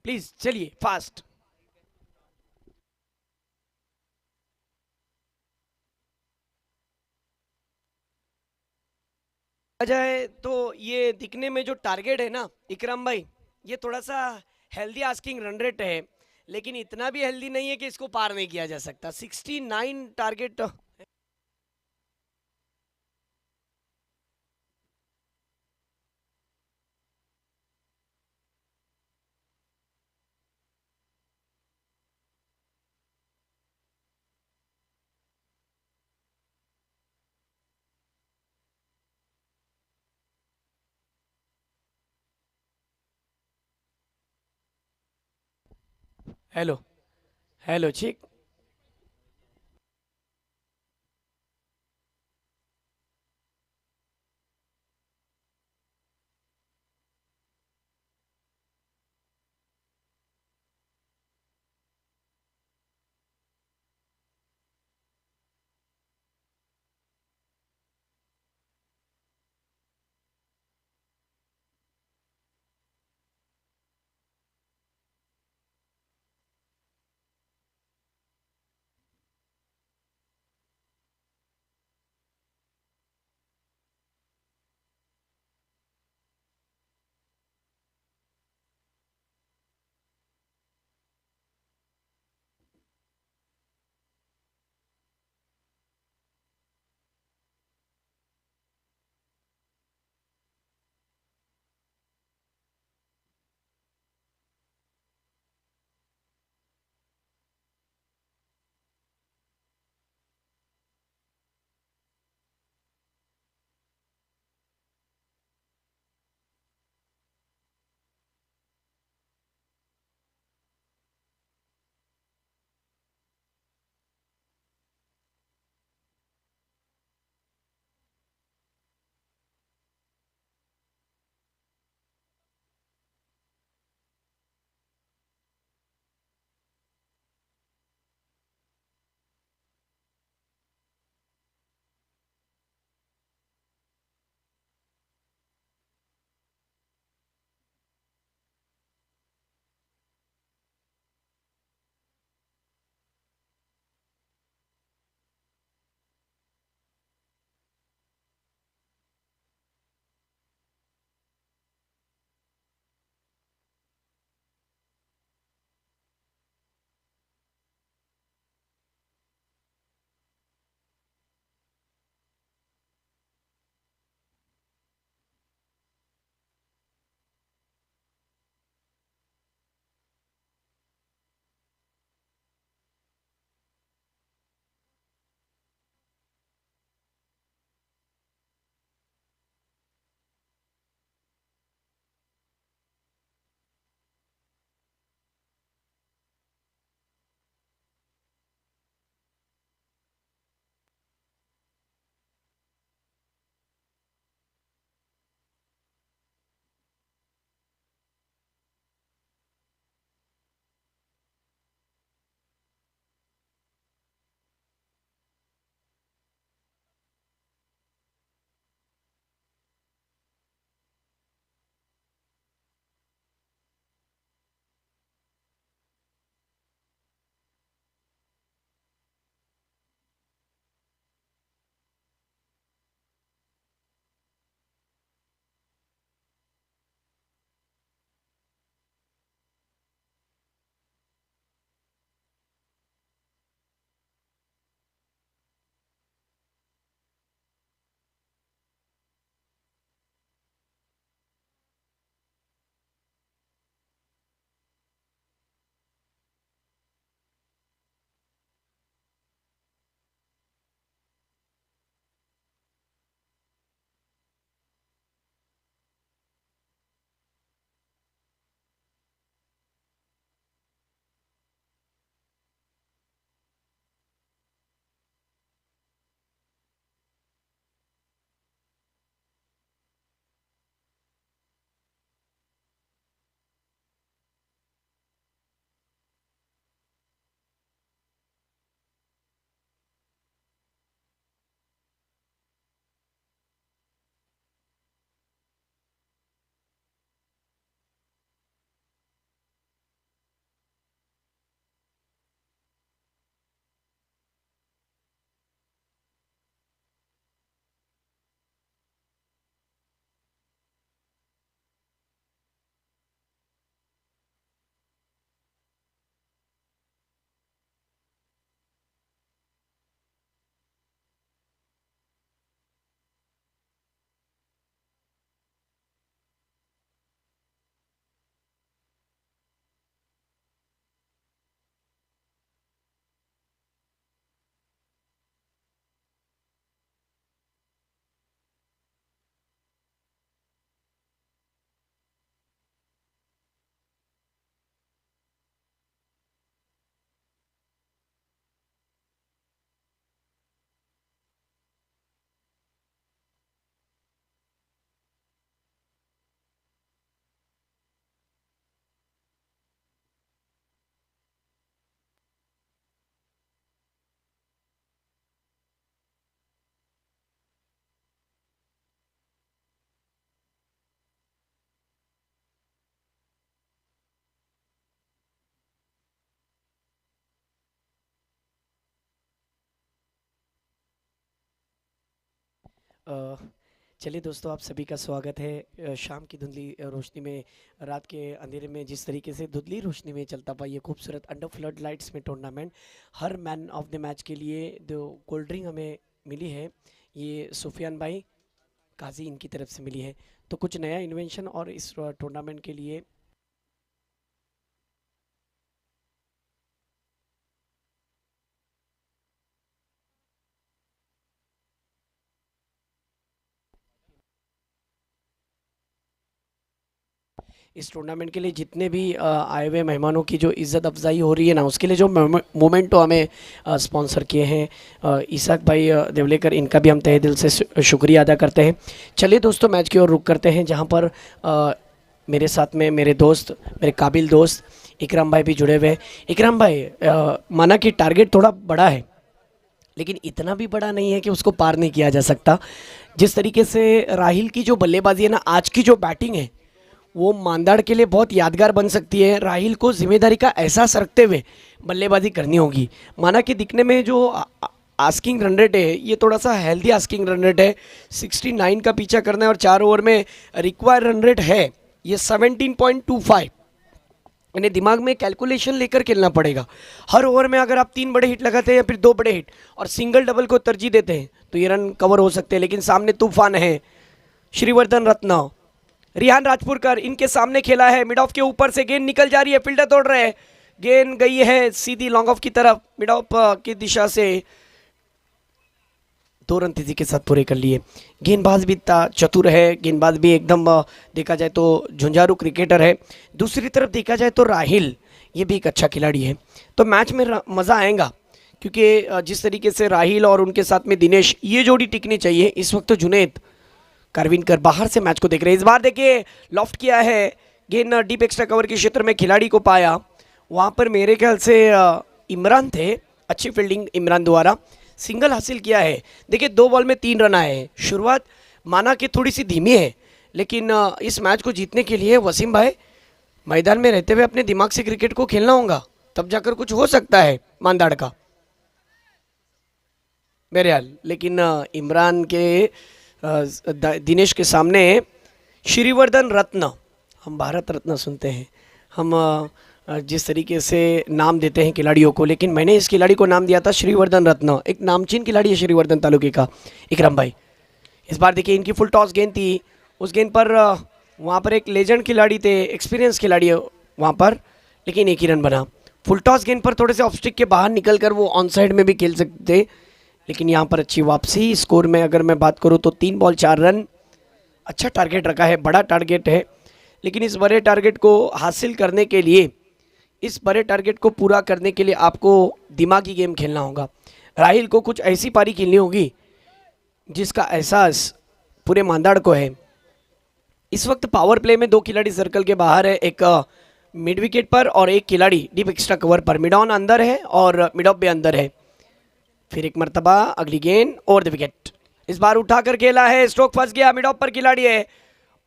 प्लीज चलिए फास्ट. जाए तो ये दिखने में जो टारगेट है ना इकराम भाई, ये थोड़ा सा हेल्दी आस्किंग रन रेट है, लेकिन इतना भी हेल्दी नहीं है कि इसको पार नहीं किया जा सकता. 69 टारगेट. हेलो हेलो ठीक. अ, चलिए दोस्तों, आप सभी का स्वागत है। शाम की धुंधली रोशनी में, रात के अंधेरे में जिस तरीके से धुंधली रोशनी में चलता हुआ ये खूबसूरत अंडर फ्लड लाइट्स में टूर्नामेंट, हर मैन ऑफ द मैच के लिए जो कोल्ड ड्रिंक हमें मिली है, ये सुफियान भाई काजी इनकी तरफ से मिली है। तो कुछ नया इन्वेंशन और इस टूर्नामेंट के लिए इस टूर्नामेंट के लिए जितने भी आए हुए मेहमानों की जो इज़्ज़त अफजाई हो रही है ना, उसके लिए जो मोमेंटो हमें स्पॉन्सर किए हैं इसाक भाई देवलेकर, इनका भी हम तहे दिल से शुक्रिया अदा करते हैं। चलिए दोस्तों, मैच की ओर रुख करते हैं, जहां पर मेरे साथ में मेरे दोस्त, मेरे काबिल दोस्त इकराम भाई भी जुड़े हुए हैं। इकराम भाई, माना कि टारगेट थोड़ा बड़ा है, लेकिन इतना भी बड़ा नहीं है कि उसको पार नहीं किया जा सकता। जिस तरीके से राहिल की जो बल्लेबाजी है ना, आज की जो बैटिंग है, वो मांदाड़ के लिए बहुत यादगार बन सकती है। राहिल को जिम्मेदारी का एहसास रखते हुए बल्लेबाजी करनी होगी। माना कि दिखने में जो आस्किंग रन रेट है, ये थोड़ा सा हेल्दी आस्किंग रन रेट है। 69 का पीछा करना है और 4 ओवर में रिक्वायर रन रेट है ये 17.25। इन्हें दिमाग में कैलकुलेशन लेकर खेलना पड़ेगा। हर ओवर में अगर आप 3 बड़े हिट लगाते हैं या फिर 2 बड़े हिट और सिंगल डबल को तरजीह देते हैं तो ये रन कवर हो सकते हैं। लेकिन सामने तूफान है, श्रीवर्धन रत्न, रिहान राजपुरकर, इनके सामने खेला है। मिड ऑफ के ऊपर से गेंद निकल जा रही है, फील्डर तोड़ रहे हैं, गेंद गई है सीधी लॉन्ग ऑफ की तरफ। मिड ऑफ की दिशा से 2 रन तेजी के साथ पूरे कर लिए। गेंदबाज भी चतुर है, गेंदबाज भी एकदम देखा जाए तो झुंझारू क्रिकेटर है। दूसरी तरफ देखा जाए तो राहिल, ये भी एक अच्छा खिलाड़ी है। तो मैच में मज़ा आएगा, क्योंकि जिस तरीके से राहिल और उनके साथ में दिनेश, ये जोड़ी टिकनी चाहिए। इस वक्त तो जुनैद कारविनकर बाहर से मैच को देख रहे हैं। इस बार देखिए लॉफ्ट किया है, गेंद डीप एक्स्ट्रा कवर के क्षेत्र में खिलाड़ी को पाया। वहाँ पर मेरे ख्याल से इमरान थे, अच्छी फील्डिंग इमरान द्वारा, सिंगल हासिल किया है। देखिए 2 बॉल में 3 रन आए हैं। शुरुआत माना कि थोड़ी सी धीमी है, लेकिन इस मैच को जीतने के लिए वसीम भाई मैदान में रहते हुए अपने दिमाग से क्रिकेट को खेलना होगा, तब जाकर कुछ हो सकता है मांदाड़ का मेरे हाल। लेकिन इमरान के दिनेश के सामने श्रीवर्धन रत्न, हम भारत रत्न सुनते हैं, हम जिस तरीके से नाम देते हैं खिलाड़ियों को, लेकिन मैंने इस खिलाड़ी को नाम दिया था श्रीवर्धन रत्न। एक नामचीन खिलाड़ी है श्रीवर्धन तालुके का इकराम भाई। इस बार देखिए इनकी फुल टॉस गेंद थी, उस गेंद पर वहाँ पर एक लेजेंड खिलाड़ी थे, एक्सपीरियंस खिलाड़ी है वहाँ पर, लेकिन एक ही रन बना। फुल टॉस गेंद पर थोड़े से ऑफ स्टिक के बाहर निकल कर वो ऑन साइड में भी खेल सकते, लेकिन यहाँ पर अच्छी वापसी। स्कोर में अगर मैं बात करूँ तो 3 बॉल 4 रन, अच्छा टारगेट रखा है, बड़ा टारगेट है। लेकिन इस बड़े टारगेट को हासिल करने के लिए, इस बड़े टारगेट को पूरा करने के लिए आपको दिमागी गेम खेलना होगा। राहिल को कुछ ऐसी पारी खेलनी होगी जिसका एहसास पूरे मांदाड़ को है। इस वक्त पावर प्ले में 2 खिलाड़ी सर्कल के बाहर है, एक मिड विकेट पर और एक खिलाड़ी deep extra cover per. Mid on अंदर है और मिड ऑफ भी अंदर है। फिर एक मरतबा अगली गेंद ओवर द विकेट। इस बार उठाकर खेला है, स्ट्रोक फंस गया, मिड ऑफ पर खिलाड़ी है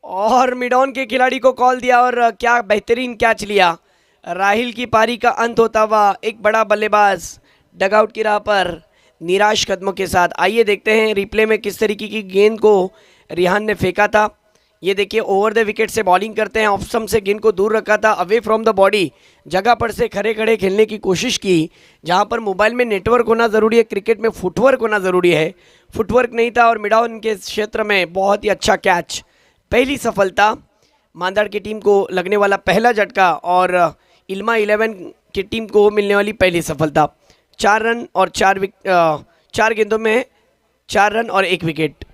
और मिड ऑन के खिलाड़ी को कॉल दिया और क्या बेहतरीन कैच लिया। राहिल की पारी का अंत होता हुआ एक बड़ा बल्लेबाज डगआउट की राह पर निराश कदमों के साथ। आइए देखते हैं रिप्ले में किस तरीके की गेंद को रिहान ने फेंका था। ये देखिए over the wicket say bowling करते हैं, ऑफ स्टंप से गेंद को दूर रखा था, अवे फ्रॉम द बॉडी, जगह पर से खड़े खड़े खेलने की कोशिश की। जहां पर मोबाइल में नेटवर्क होना ज़रूरी है, क्रिकेट में फुटवर्क होना ज़रूरी है, फुटवर्क नहीं था और मिडाउन के क्षेत्र में बहुत ही अच्छा कैच। पहली सफलता मांदाड़ की टीम को लगने वाला पहला झटका और इल्मा 11 की टीम को मिलने वाली पहली सफलता। 4 रन और 4 गेंदों में 4 रन और 1 विकेट।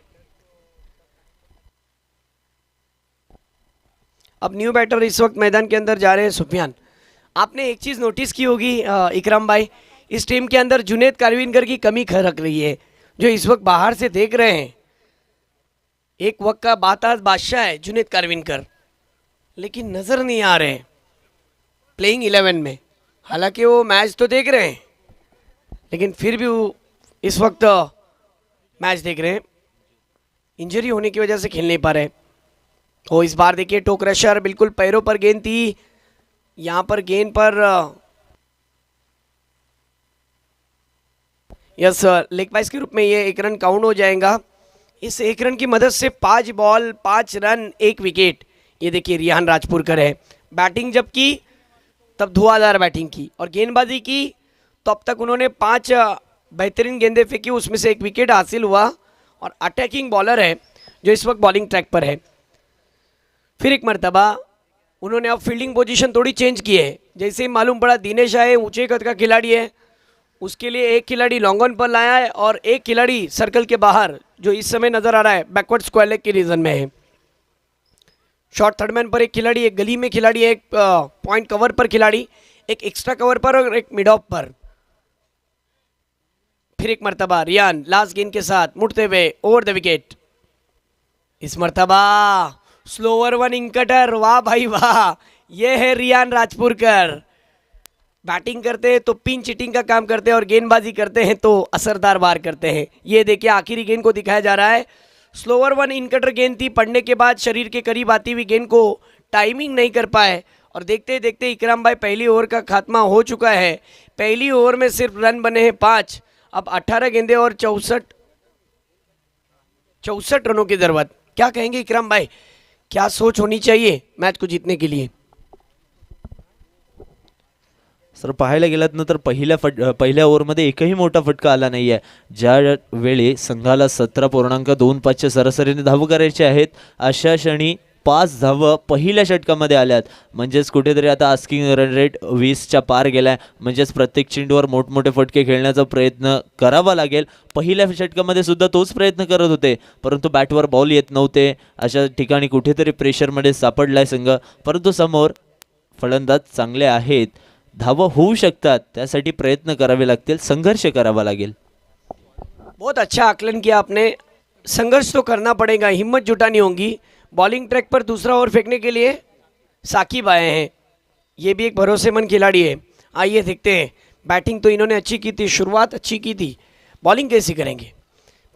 अब न्यू बैटर इस वक्त मैदान के अंदर जा रहे हैं सुफियान। आपने एक चीज़ नोटिस की होगी इकराम भाई, इस टीम के अंदर जुनैद कारविनकर की कमी खरक रही है, जो इस वक्त बाहर से देख रहे हैं। एक वक्त का बाताज बादशाह है जुनैद कारविनकर, लेकिन नज़र नहीं आ रहे प्लेइंग 11 में। हालांकि वो मैच तो देख रहे हैं, लेकिन फिर भी वो इस वक्त मैच देख रहे हैं, इंजरी होने की वजह से खेल नहीं पा रहे। तो इस बार देखिए टो क्रशर, बिल्कुल पैरों पर गेंद थी, यहाँ पर गेंद पर यस लेग पाइस के रूप में ये 1 रन काउंट हो जाएगा। इस 1 रन की मदद से 5 बॉल 5 रन 1 विकेट। ये देखिए रियान राजपुरकर है। बैटिंग जब की तब धुआंधार बैटिंग की, और गेंदबाजी की तो अब तक उन्होंने 5 बेहतरीन गेंदें फेंकी, उसमें से 1 विकेट हासिल हुआ। और अटैकिंग बॉलर है जो इस वक्त बॉलिंग ट्रैक पर है। फिर एक मरतबा उन्होंने अब फील्डिंग पोजीशन थोड़ी चेंज की है। जैसे ही मालूम पड़ा दिनेश आए ऊंचे कद का खिलाड़ी है, उसके लिए एक खिलाड़ी लॉन्ग ऑन पर लाया है और एक खिलाड़ी सर्कल के बाहर, जो इस समय नजर आ रहा है बैकवर्ड स्क्वायर लेग के रीजन में है। शॉर्ट थर्ड मैन पर एक खिलाड़ी, एक गली में खिलाड़ी, एक पॉइंट कवर पर खिलाड़ी, एक एक्स्ट्रा कवर पर और एक मिड ऑफ पर। फिर एक मरतबा रियान लास्ट गेंद के साथ मुड़ते हुए ओवर द विकेट। इस मरतबा स्लोअर वन इंकटर, वाह भाई वाह, ये है रियान राजपुरकर। बैटिंग करते हैं तो पिन चिटिंग का काम करते हैं और गेंदबाजी करते हैं तो असरदार वार करते हैं। ये देखिए आखिरी गेंद को दिखाया जा रहा है। स्लोअर वन इनकटर गेंद थी, पड़ने के बाद शरीर के करीब आती हुई गेंद को टाइमिंग नहीं कर पाए, और देखते देखते इकराम भाई पहली ओवर का खात्मा हो चुका है। पहली ओवर में सिर्फ रन बने हैं 5। अब 18 गेंदें और 64 रनों की जरूरत। क्या कहेंगे इकराम भाई, क्या सोच होनी चाहिए मैच को जीतने के लिए? सर पाहायला गेलात ना तर पहिल्या ओव्हरमध्ये एकही मोठा फटका आला नाही आहे. ज्या वेळी संघाला 17.25च्या सरासरीने धाव करायचे आहेत, अशा क्षणी 5 धावा पहिल्या षटकामध्ये आल्यात. म्हणजेच कुठेतरी आता आस्किंग रन रेट 20च्या पार गेलाय. म्हणजेच प्रत्येक चेंडूवर मोठमोठे फटके खेळण्याचा प्रयत्न करावा लागेल. पहिल्या षटकामध्ये सुद्धा तोच प्रयत्न करत होते, परंतु बॅटवर बॉल येत नव्हते. अशा ठिकाणी कुठेतरी प्रेशरमध्ये सापडलाय संघ, परंतु समोर फलंदाज चांगले आहेत. धावा होऊ शकतात, त्यासाठी प्रयत्न करावे लागतील, संघर्ष करावा लागेल. बहुत अच्छा आकलन किया आपने। संघर्ष तो करना पड़ेगा, हिम्मत जुटानी होगी। बॉलिंग ट्रैक पर दूसरा ओवर फेंकने के लिए साकिब आए हैं, ये भी एक भरोसेमंद खिलाड़ी है। आइए देखते हैं। बैटिंग तो इन्होंने अच्छी की थी, शुरुआत अच्छी की थी, बॉलिंग कैसी करेंगे?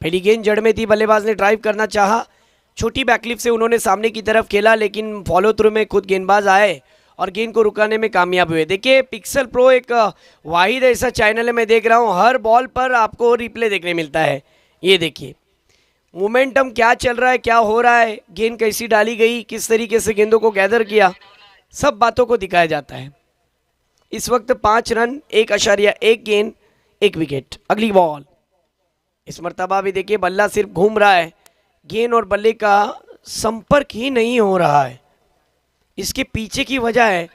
पहली गेंद जड़ में थी, बल्लेबाज ने ड्राइव करना चाहा, छोटी बैकलिप से उन्होंने सामने की तरफ खेला, लेकिन फॉलो थ्रू में खुद गेंदबाज आए और गेंद को रुकाने में कामयाब हुए। देखिए पिक्सल प्रो एक वाहिद ऐसा चैनल है, मैं देख रहा हूँ हर बॉल पर आपको रिप्ले देखने मिलता है। ये देखिए मोमेंटम क्या चल रहा है, क्या हो रहा है, गेंद कैसी डाली गई, किस तरीके से गेंदों को गैदर किया, सब बातों को दिखाया जाता है। इस वक्त 5 रन 1.1 गेंद 1 विकेट। अगली बॉल। इस मरतबा भी देखिए बल्ला सिर्फ घूम रहा है, गेंद और बल्ले का संपर्क ही नहीं हो रहा है। इसके पीछे की वजह है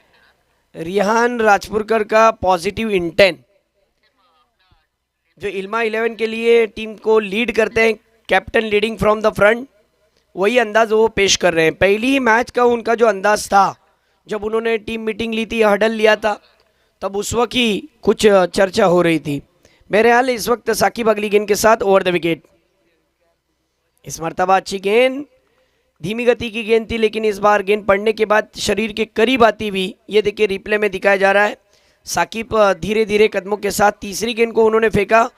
रियान राजपुरकर का पॉजिटिव इंटेंट। जो इल्मा 11 के लिए टीम को लीड करते हैं, captain leading from the front, वही अंदाज वो पेश कर रहे हैं। पहली ही मैच का उनका जो अंदाज था, जब उन्होंने टीम मीटिंग ली थी, हडल लिया था, तब उस वक्त ही कुछ चर्चा हो रही थी। बहरहाल इस वक्त साकिब अगली गेंद के साथ ओवर द विकेट। इस मरतबा अच्छी गेंद, धीमी गति की गेंद थी, लेकिन इस बार गेंद पड़ने के बाद शरीर के करीब आती हुई, ये देखिए रिप्ले में दिखाया जा रहा है। साकिब धीरे धीरे कदमों के साथ तीसरी गेंद को उन्होंने फेंका।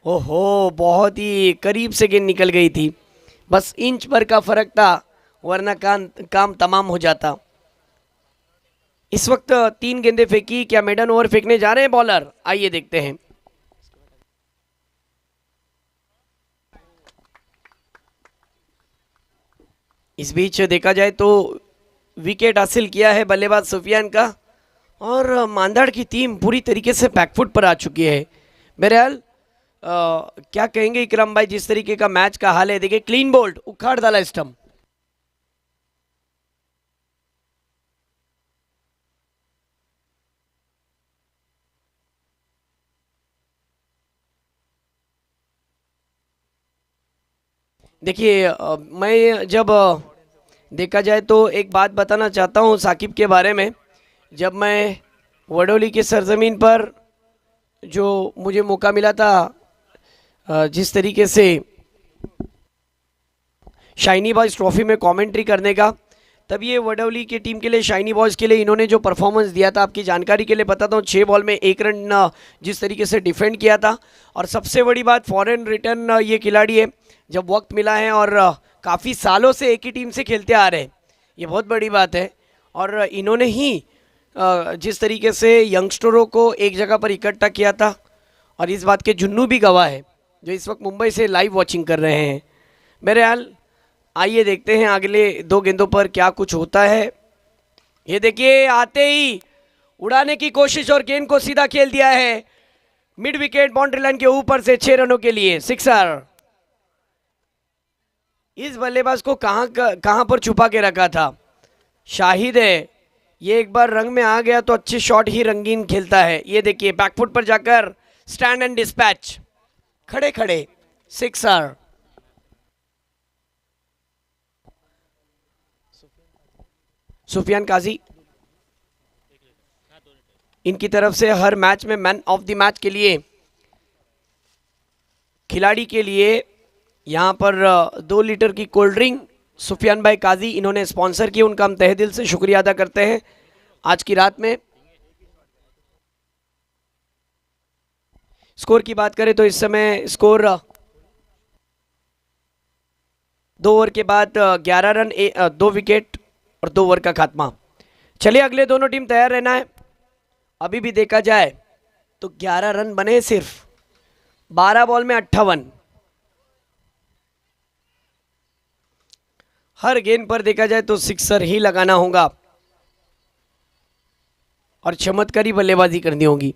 ओहो, बहुत ही करीब से गेंद निकल गई थी, बस इंच भर का फर्क था, वरना काम तमाम हो जाता। इस वक्त 3 गेंदें फेंकी, क्या मेडन ओवर फेंकने जा रहे हैं बॉलर? आइए देखते हैं। इस बीच देखा जाए तो विकेट हासिल किया है बल्लेबाज सुफियान का, और मांदाड़ की टीम पूरी तरीके से बैकफुट पर आ चुकी है। बहरहाल क्या कहेंगे इकराम भाई, जिस तरीके का मैच का हाल है? देखिए क्लीन बोल्ड, उखाड़ डाला स्टंप। देखिए मैं जब देखा जाए तो एक बात बताना चाहता हूं साकिब के बारे में। जब मैं वडोली के सरजमीन पर जो मुझे मौका मिला था, जिस तरीके से शाइनी बॉयज़ ट्रॉफी में कमेंट्री करने का, तब ये वडोली की टीम के लिए, शाइनी बॉयज़ के लिए इन्होंने जो परफॉर्मेंस दिया था, आपकी जानकारी के लिए बताता हूँ, 6 बॉल में 1 रन जिस तरीके से डिफेंड किया था। और सबसे बड़ी बात, फॉरेन रिटर्न ये खिलाड़ी है, जब वक्त मिला है, और काफ़ी सालों से एक ही टीम से खेलते आ रहे हैं, ये बहुत बड़ी बात है। और इन्होंने ही जिस तरीके से यंगस्टरों को एक जगह पर इकट्ठा किया था, और इस बात के जुन्नू भी गवाह है जो इस वक्त मुंबई से लाइव वॉचिंग कर रहे हैं। बहरहाल आइए देखते हैं अगले 2 गेंदों पर क्या कुछ होता है। ये देखिए आते ही उड़ाने की कोशिश और गेंद को सीधा खेल दिया है मिड विकेट बाउंड्री लाइन के ऊपर से 6 रनों के लिए सिक्सर। इस बल्लेबाज को कहां पर छुपा के रखा था शाहिद है। ये एक बार रंग में आ गया तो अच्छे शॉट ही रंगीन खेलता है। ये देखिए बैकफुट पर जाकर स्टैंड एंड डिस्पैच खड़े खड़े सिक्सर। सुफियान काजी इनकी तरफ से हर मैच में मैन ऑफ द मैच के लिए खिलाड़ी के लिए यहां पर 2 लीटर की कोल्ड ड्रिंक सुफियान भाई काजी इन्होंने स्पॉन्सर की, उनका हम तहे दिल से शुक्रिया अदा करते हैं आज की रात में। स्कोर की बात करें तो इस समय स्कोर 2 ओवर के बाद 11 रन 2 विकेट और 2 ओवर का खात्मा। चलिए अगले दोनों टीम तैयार रहना है। अभी भी देखा जाए तो 11 रन बने सिर्फ 12 बॉल में 58। हर गेंद पर देखा जाए तो सिक्सर ही लगाना होगा और चमत्कारी बल्लेबाजी करनी होगी।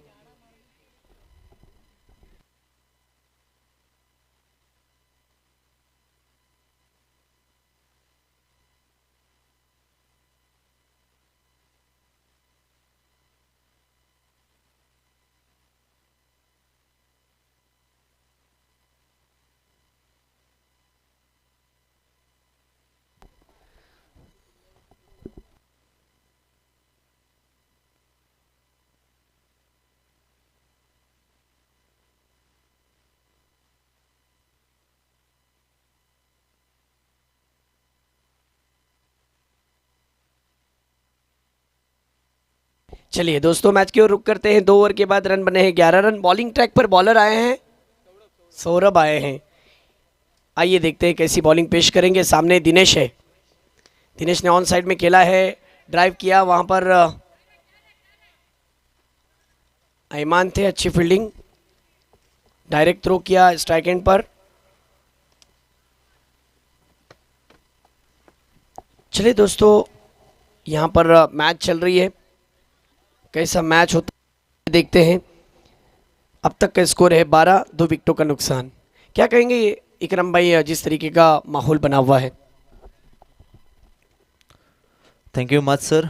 चलिए दोस्तों मैच की ओर रुक करते हैं। 2 ओवर के बाद रन बने हैं 11 रन। बॉलिंग ट्रैक पर बॉलर आए हैं, सौरभ आए हैं। आइए देखते हैं कैसी बॉलिंग पेश करेंगे। सामने दिनेश है, दिनेश ने ऑन साइड में खेला है, ड्राइव किया, वहां पर ऐमान थे, अच्छी फील्डिंग, डायरेक्ट थ्रो किया स्ट्राइक एंड पर। चलिए दोस्तों यहाँ पर मैच चल रही है, कैसा मैच होता है देखते हैं। अब तक का स्कोर है 12, 2 विकेटों का नुकसान। क्या कहेंगे इकरम भाई जिस तरीके का माहौल बना हुआ है? Thank you much sir.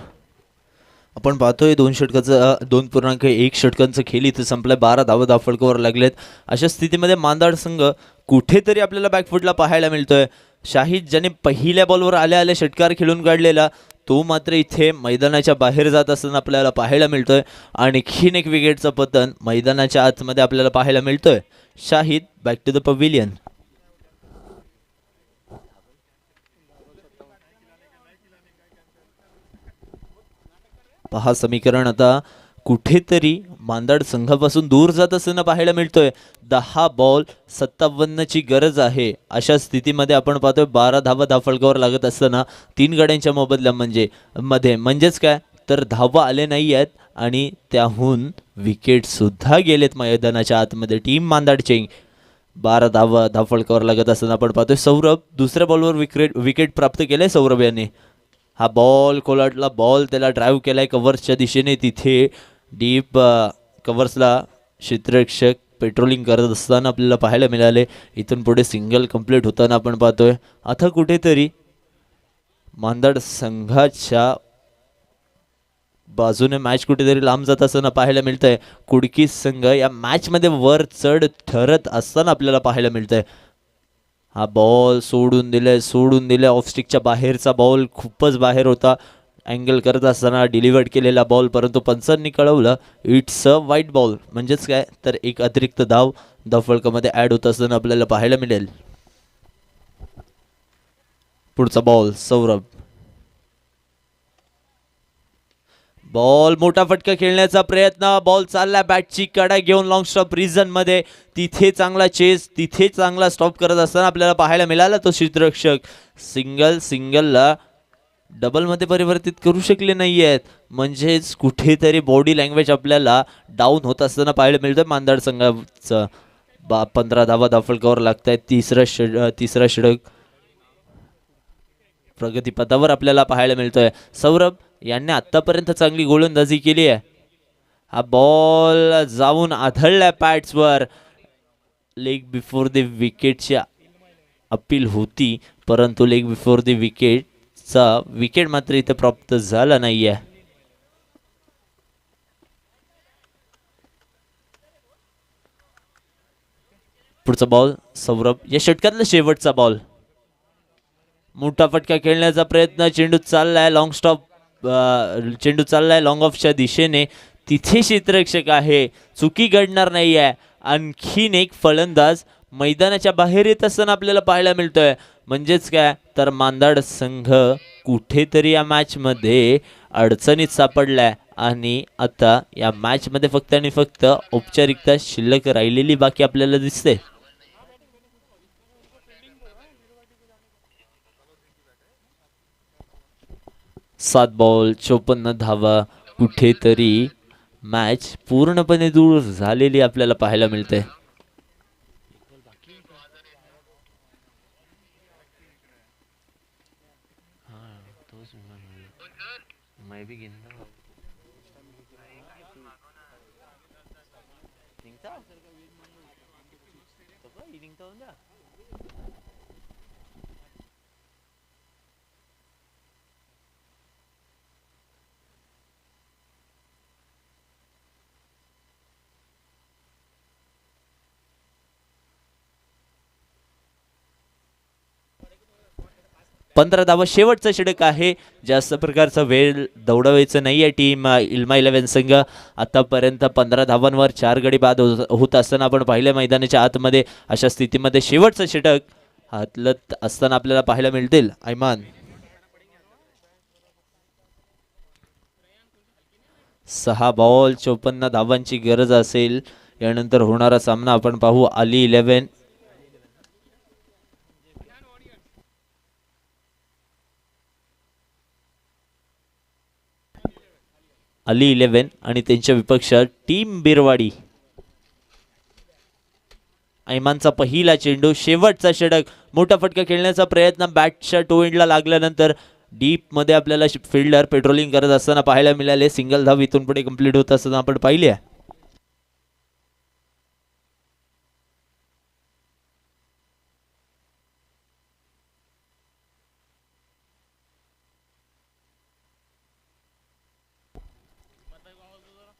आपण पाहतोय 2.1 षटकांचं खेळ इथे संपलाय. 12 धावा धावफलकावर लागलेत. अशा स्थितीमध्ये मांदाड संघ कुठेतरी आपल्याला बॅकफुटला पाहायला मिळतोय. शाहिद ज्याने पहिल्या बॉलवर आल्या आल्या षटकार खेळून काढलेला तो मात्र इथे मैदानाच्या बाहेर जात असताना आपल्याला पाहायला मिळतोय. आणखीन एक विकेटचं पतन मैदानाच्या आतमध्ये आपल्याला पाहायला मिळतोय. Shahid back to the pavilion. पहा समीकरण आता कुठेतरी मांदाड संघापासून दूर जात असताना पाहायला मिळतोय. 10 बॉल 57 ची गरज आहे. अशा स्थितीमध्ये आपण पाहतोय 12 धावा धावफलकावर लागत असताना 3 गड्यांच्या मोबदल्यामध्ये म्हणजेच काय तर धावा आले नाही आहेत आणि त्याहून विकेट सुद्धा गेलेत मैदानाच्या आतमध्ये. टीम मांदाडचे 12 धावा धावफलकावर लागत असताना आपण पाहतोय सौरभ दुसऱ्या बॉलवर विकेट प्राप्त केले. सौरभ याने हा बॉल कोलाटला बॉल त्याला ड्राईव्ह केलाय कव्हर्सच्या दिशेने. तिथे डीप कव्हर्सला क्षेत्ररक्षक पेट्रोलिंग करत असताना आपल्याला पाहायला मिळाले. इथून पुढे सिंगल कंप्लीट होताना आपण पाहतोय. आता कुठेतरी मांदाड संघाच्या बाजूने मॅच कुठेतरी लांब जात असताना पाहायला मिळतंय. कुडकी संघ या मॅचमध्ये वर चढ ठरत असताना आपल्याला पाहायला मिळतंय. हा बॉल सोडून दिले ऑफस्टिकच्या बाहेरचा बॉल खूपच बाहेर होता. अँगल करत असताना डिलिव्हर्ड केलेला बॉल परंतु पंचांनी कळवलं इट्स अ वाईट बॉल. म्हणजेच काय तर एक अतिरिक्त धाव धावफलकामध्ये ॲड होत असताना आपल्याला पाहायला मिळेल. पुढचा बॉल सौरभ. बॉल मोठा फटका खेळण्याचा प्रयत्न. बॉल चालला बॅटची कडा घेऊन लॉंग स्टॉप रिजन मध्ये. तिथे चांगला चेस तिथे चांगला स्टॉप करत असताना आपल्याला पाहायला मिळाला तो क्षेत्ररक्षक सिंगलला डबल मध्ये परिवर्तित करू शकले नाही आहेत. म्हणजेच कुठेतरी बॉडी लँग्वेज आपल्याला डाऊन होत असताना पाहायला मिळतोय मांदाड संघाचं. 15 धावा धावफलकावर लागत आहेत. तिसरा षटक प्रगतीपथावर आपल्याला पाहायला मिळतोय. सौरभ यांनी आतापर्यंत चांगली गोलंदाजी केली आहे. हा बॉल जाऊन आदळल्या पॅड्सवर. लेग बिफोर द विकेटची अपील होती, परंतु लेग बिफोर द विकेट मात्र इथे प्राप्त झाला नाहीये. पुढचा बॉल सौरभ, या षटकातला शेवटचा बॉल. मोठा फटका खेळण्याचा प्रयत्न, चेंडू चाललाय लॉंग स्टॉप, चेंडू चाललाय लॉंग ऑफच्या दिशेने. तिथे क्षेत्ररक्षक आहे, चुकी घडणार नाहीये. आणखीन एक फलंदाज मैदानाच्या बाहेर येत असताना आपल्याला पाहायला मिळतोय. म्हणजेच काय तर मांदाड संघ कुठेतरी या मॅच मध्ये अडचणीत सापडलाय आणि आता या मॅच मध्ये फक्त आणि फक्त औपचारिकता शिल्लक राहिलेली बाकी आपल्याला दिसते. 7 बॉल 54 धावा. कुठेतरी मॅच पूर्णपणे दूर झालेली आपल्याला पाहायला मिळते. पंधरा धावा शेवटचा षटक आहे. जास्त प्रकारचा वेळ दौडवायचं नाही आहे टीम इल्मा 11 संघ. आतापर्यंत 15 धावांवर 4 गडी बाद होत असताना आपण पाहिलं मैदानाच्या आतमध्ये. अशा स्थितीमध्ये शेवटचं षटक हातलत असताना आपल्याला पाहायला मिळतील. ऐमान 6 बॉल 54 धावांची गरज असेल. यानंतर होणारा सामना आपण पाहू. अली 11 आणि त्यांच्या विपक्षात टीम बिरवाडी. ऐमानचा पहिला चेंडू, शेवटचा षटक. मोठा फटका खेळण्याचा प्रयत्न बॅटच्या टो एंडला लागल्यानंतर डीप मध्ये आपल्याला फिल्डर पेट्रोलिंग करत असताना पाहायला मिळाले. सिंगल धाव इथून पुढे कंप्लीट होत असताना आपण पाहिले.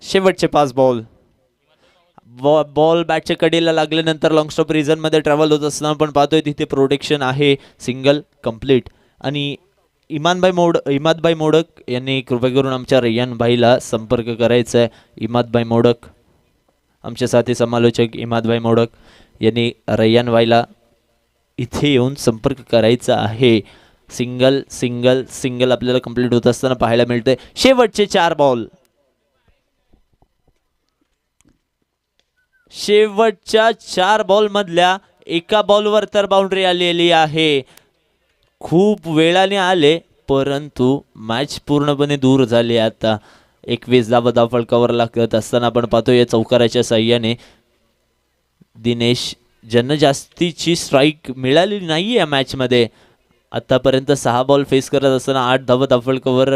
शेवटचे 5 बॉल. बॉल बॅटच्या कडेला लागल्यानंतर लॉंग स्टॉप रिझन मध्ये ट्रॅव्हल होत असताना आपण पाहतोय तिथे प्रोटेक्शन आहे. Single complete. आणि इमादभाई मोडक यांनी कृपा करून आमच्या रय्यान भाईला संपर्क करायचा आहे. इमादभाई मोडक, आमचे साथी समालोचक इमादभाई मोडक यांनी रय्यान भाईला इथे येऊन संपर्क करायचा आहे. सिंगल सिंगल सिंगल आपल्याला कंप्लीट होत असताना पाहायला मिळतंय. शेवटचे 4 बॉल. शेवटच्या 4 बॉल मधल्या एका बॉलवर तर बाउंड्री आलेली आहे. खूप वेळाने आले, परंतु मॅच पूर्णपणे दूर झाली. आता 21 धावा फलकावर लागत असताना आपण पाहतो या चौकाराच्या साह्याने दिनेश, ज्यांना जास्तीची स्ट्राईक मिळालेली नाही या मॅच मध्ये. आतापर्यंत 6 बॉल फेस करत असताना 8 धावा फलकावर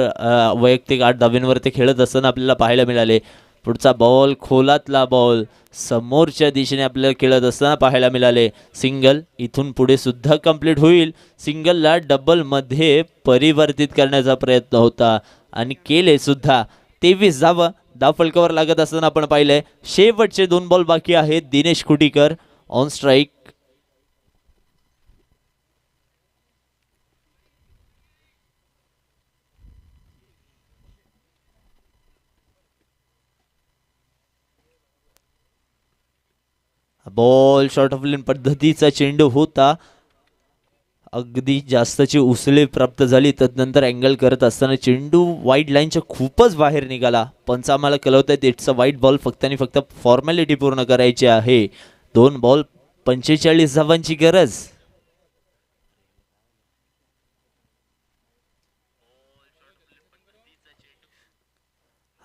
वैयक्तिक 8 धाव्यांवर ते खेळत असताना आपल्याला पाहायला मिळाले. पुढचा बॉल खोलातला बॉल समोरच्या दिशेने आपल्याला खेळत असताना पाहायला मिळाले. सिंगल इथून पुढे सुद्धा कंप्लीट होईल. सिंगलला डबल मध्ये परिवर्तित करण्याचा प्रयत्न होता आणि केले सुद्धा. 23 धाव फलकावर लागत असताना आपण पाहिलंय. शेवटचे 2 बॉल बाकी आहेत. Dinesh Kutikar on strike. Ball short off length पद्धतीचा चेंडू होता. अगदी जास्तची उसळी प्राप्त झाली. तदनंतर अँगल करत असताना चेंडू वाईड लाईनच्या खूपच बाहेर निघाला. पंच आम्हाला कळवतात इट्स अ वाईड बॉल. फक्त आणि फक्त फॉर्मॅलिटी पूर्ण करायची आहे. 2 बॉल 45 धावांची गरज.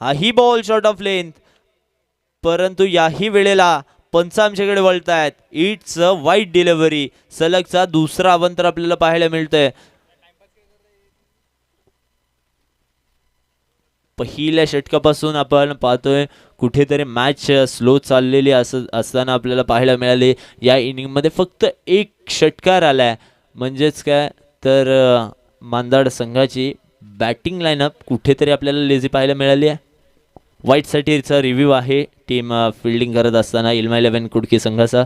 हाही बॉल शॉर्ट ऑफ लेंथ, परंतु याही वेळेला पंच आमच्याकडे वळतायत. It's a wide delivery. सलगचा दुसरा अवंतर आपल्याला पाहायला मिळतंय. पहिल्या षटकापासून आपण पाहतोय कुठेतरी मॅच स्लो चाललेली असताना आपल्याला पाहायला मिळाले. या इनिंगमध्ये फक्त एक षटकार आलाय, म्हणजेच काय तर मांदाड संघाची बॅटिंग लाईनअप कुठेतरी आपल्याला लेझी पाहायला मिळाली आहे. वाईटसाठीचा रिव्ह्यू आहे टीम फिल्डिंग करत असताना इल्मा 11 कुडकी संघाचा.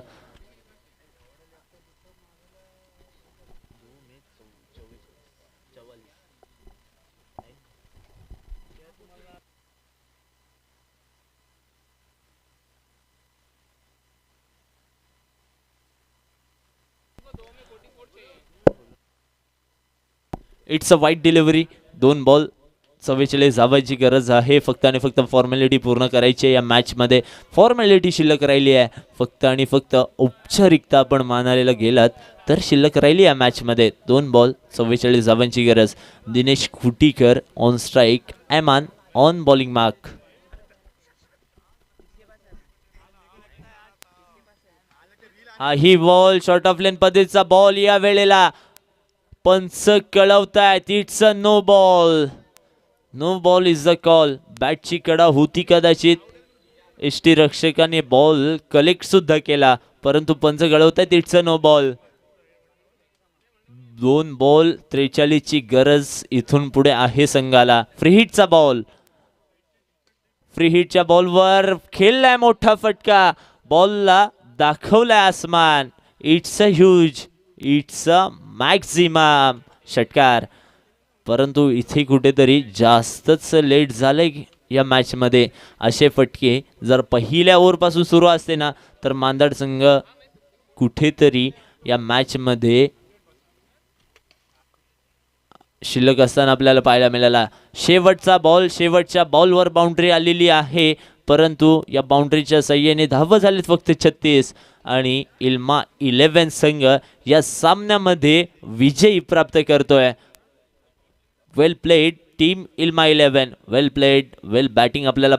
इट्स अ वाईट डिलिव्हरी. 2 बॉल 44 धावांची गरज आहे. फक्त आणि फक्त फॉर्मॅलिटी पूर्ण करायची आहे या मॅचमध्ये. फॉर्मॅलिटी शिल्लक राहिली आहे. फक्त आणि फक्त औपचारिकता आपण मानायला गेलात तर शिल्लक राहिली या मॅचमध्ये. 2 बॉल 44 धावांची गरज. Dinesh Khutikar on strike, Aiman on bowling mark. हा ही बॉल शॉर्ट ऑफ लेन पद्धतीचा बॉल या वेळेला पंच कळवतायत it's a no ball. No ball is the call. बॅटची कडा होती कदाचित, एसटी रक्षकाने बॉल कलेक्ट सुद्धा केला, परंतु पंच कळवतायत it's a no ball. 2 ball 43 ची गरज इथून पुढे आहे संघाला. फ्री हिटचा बॉल. फ्री हिटच्या बॉलवर खेळलाय मोठा फटका. बॉलला दाखवलाय आसमान. It's a huge, it's a maximum षटकार. परंतु इथे कुठेतरी जास्तच लेट झालंय या मॅचमध्ये. असे फटके जर पहिल्या ओव्हरपासून सुरू असते ना तर मांदाड संघ कुठेतरी या मॅचमध्ये शिल्लक असताना आपल्याला पाहायला मिळाला. शेवटचा बॉल, शेवटच्या बॉलवर बाउंड्री आलेली आहे, परंतु या बाउंड्रीच्या सहाय्याने धावा झालीत फक्त 36 आणि इल्मा 11 संघ या सामन्यामध्ये विजयी प्राप्त करतोय. वेल प्लेड टीम इल्मा 11, वेल प्लेड, वेल बॅटिंग आपल्याला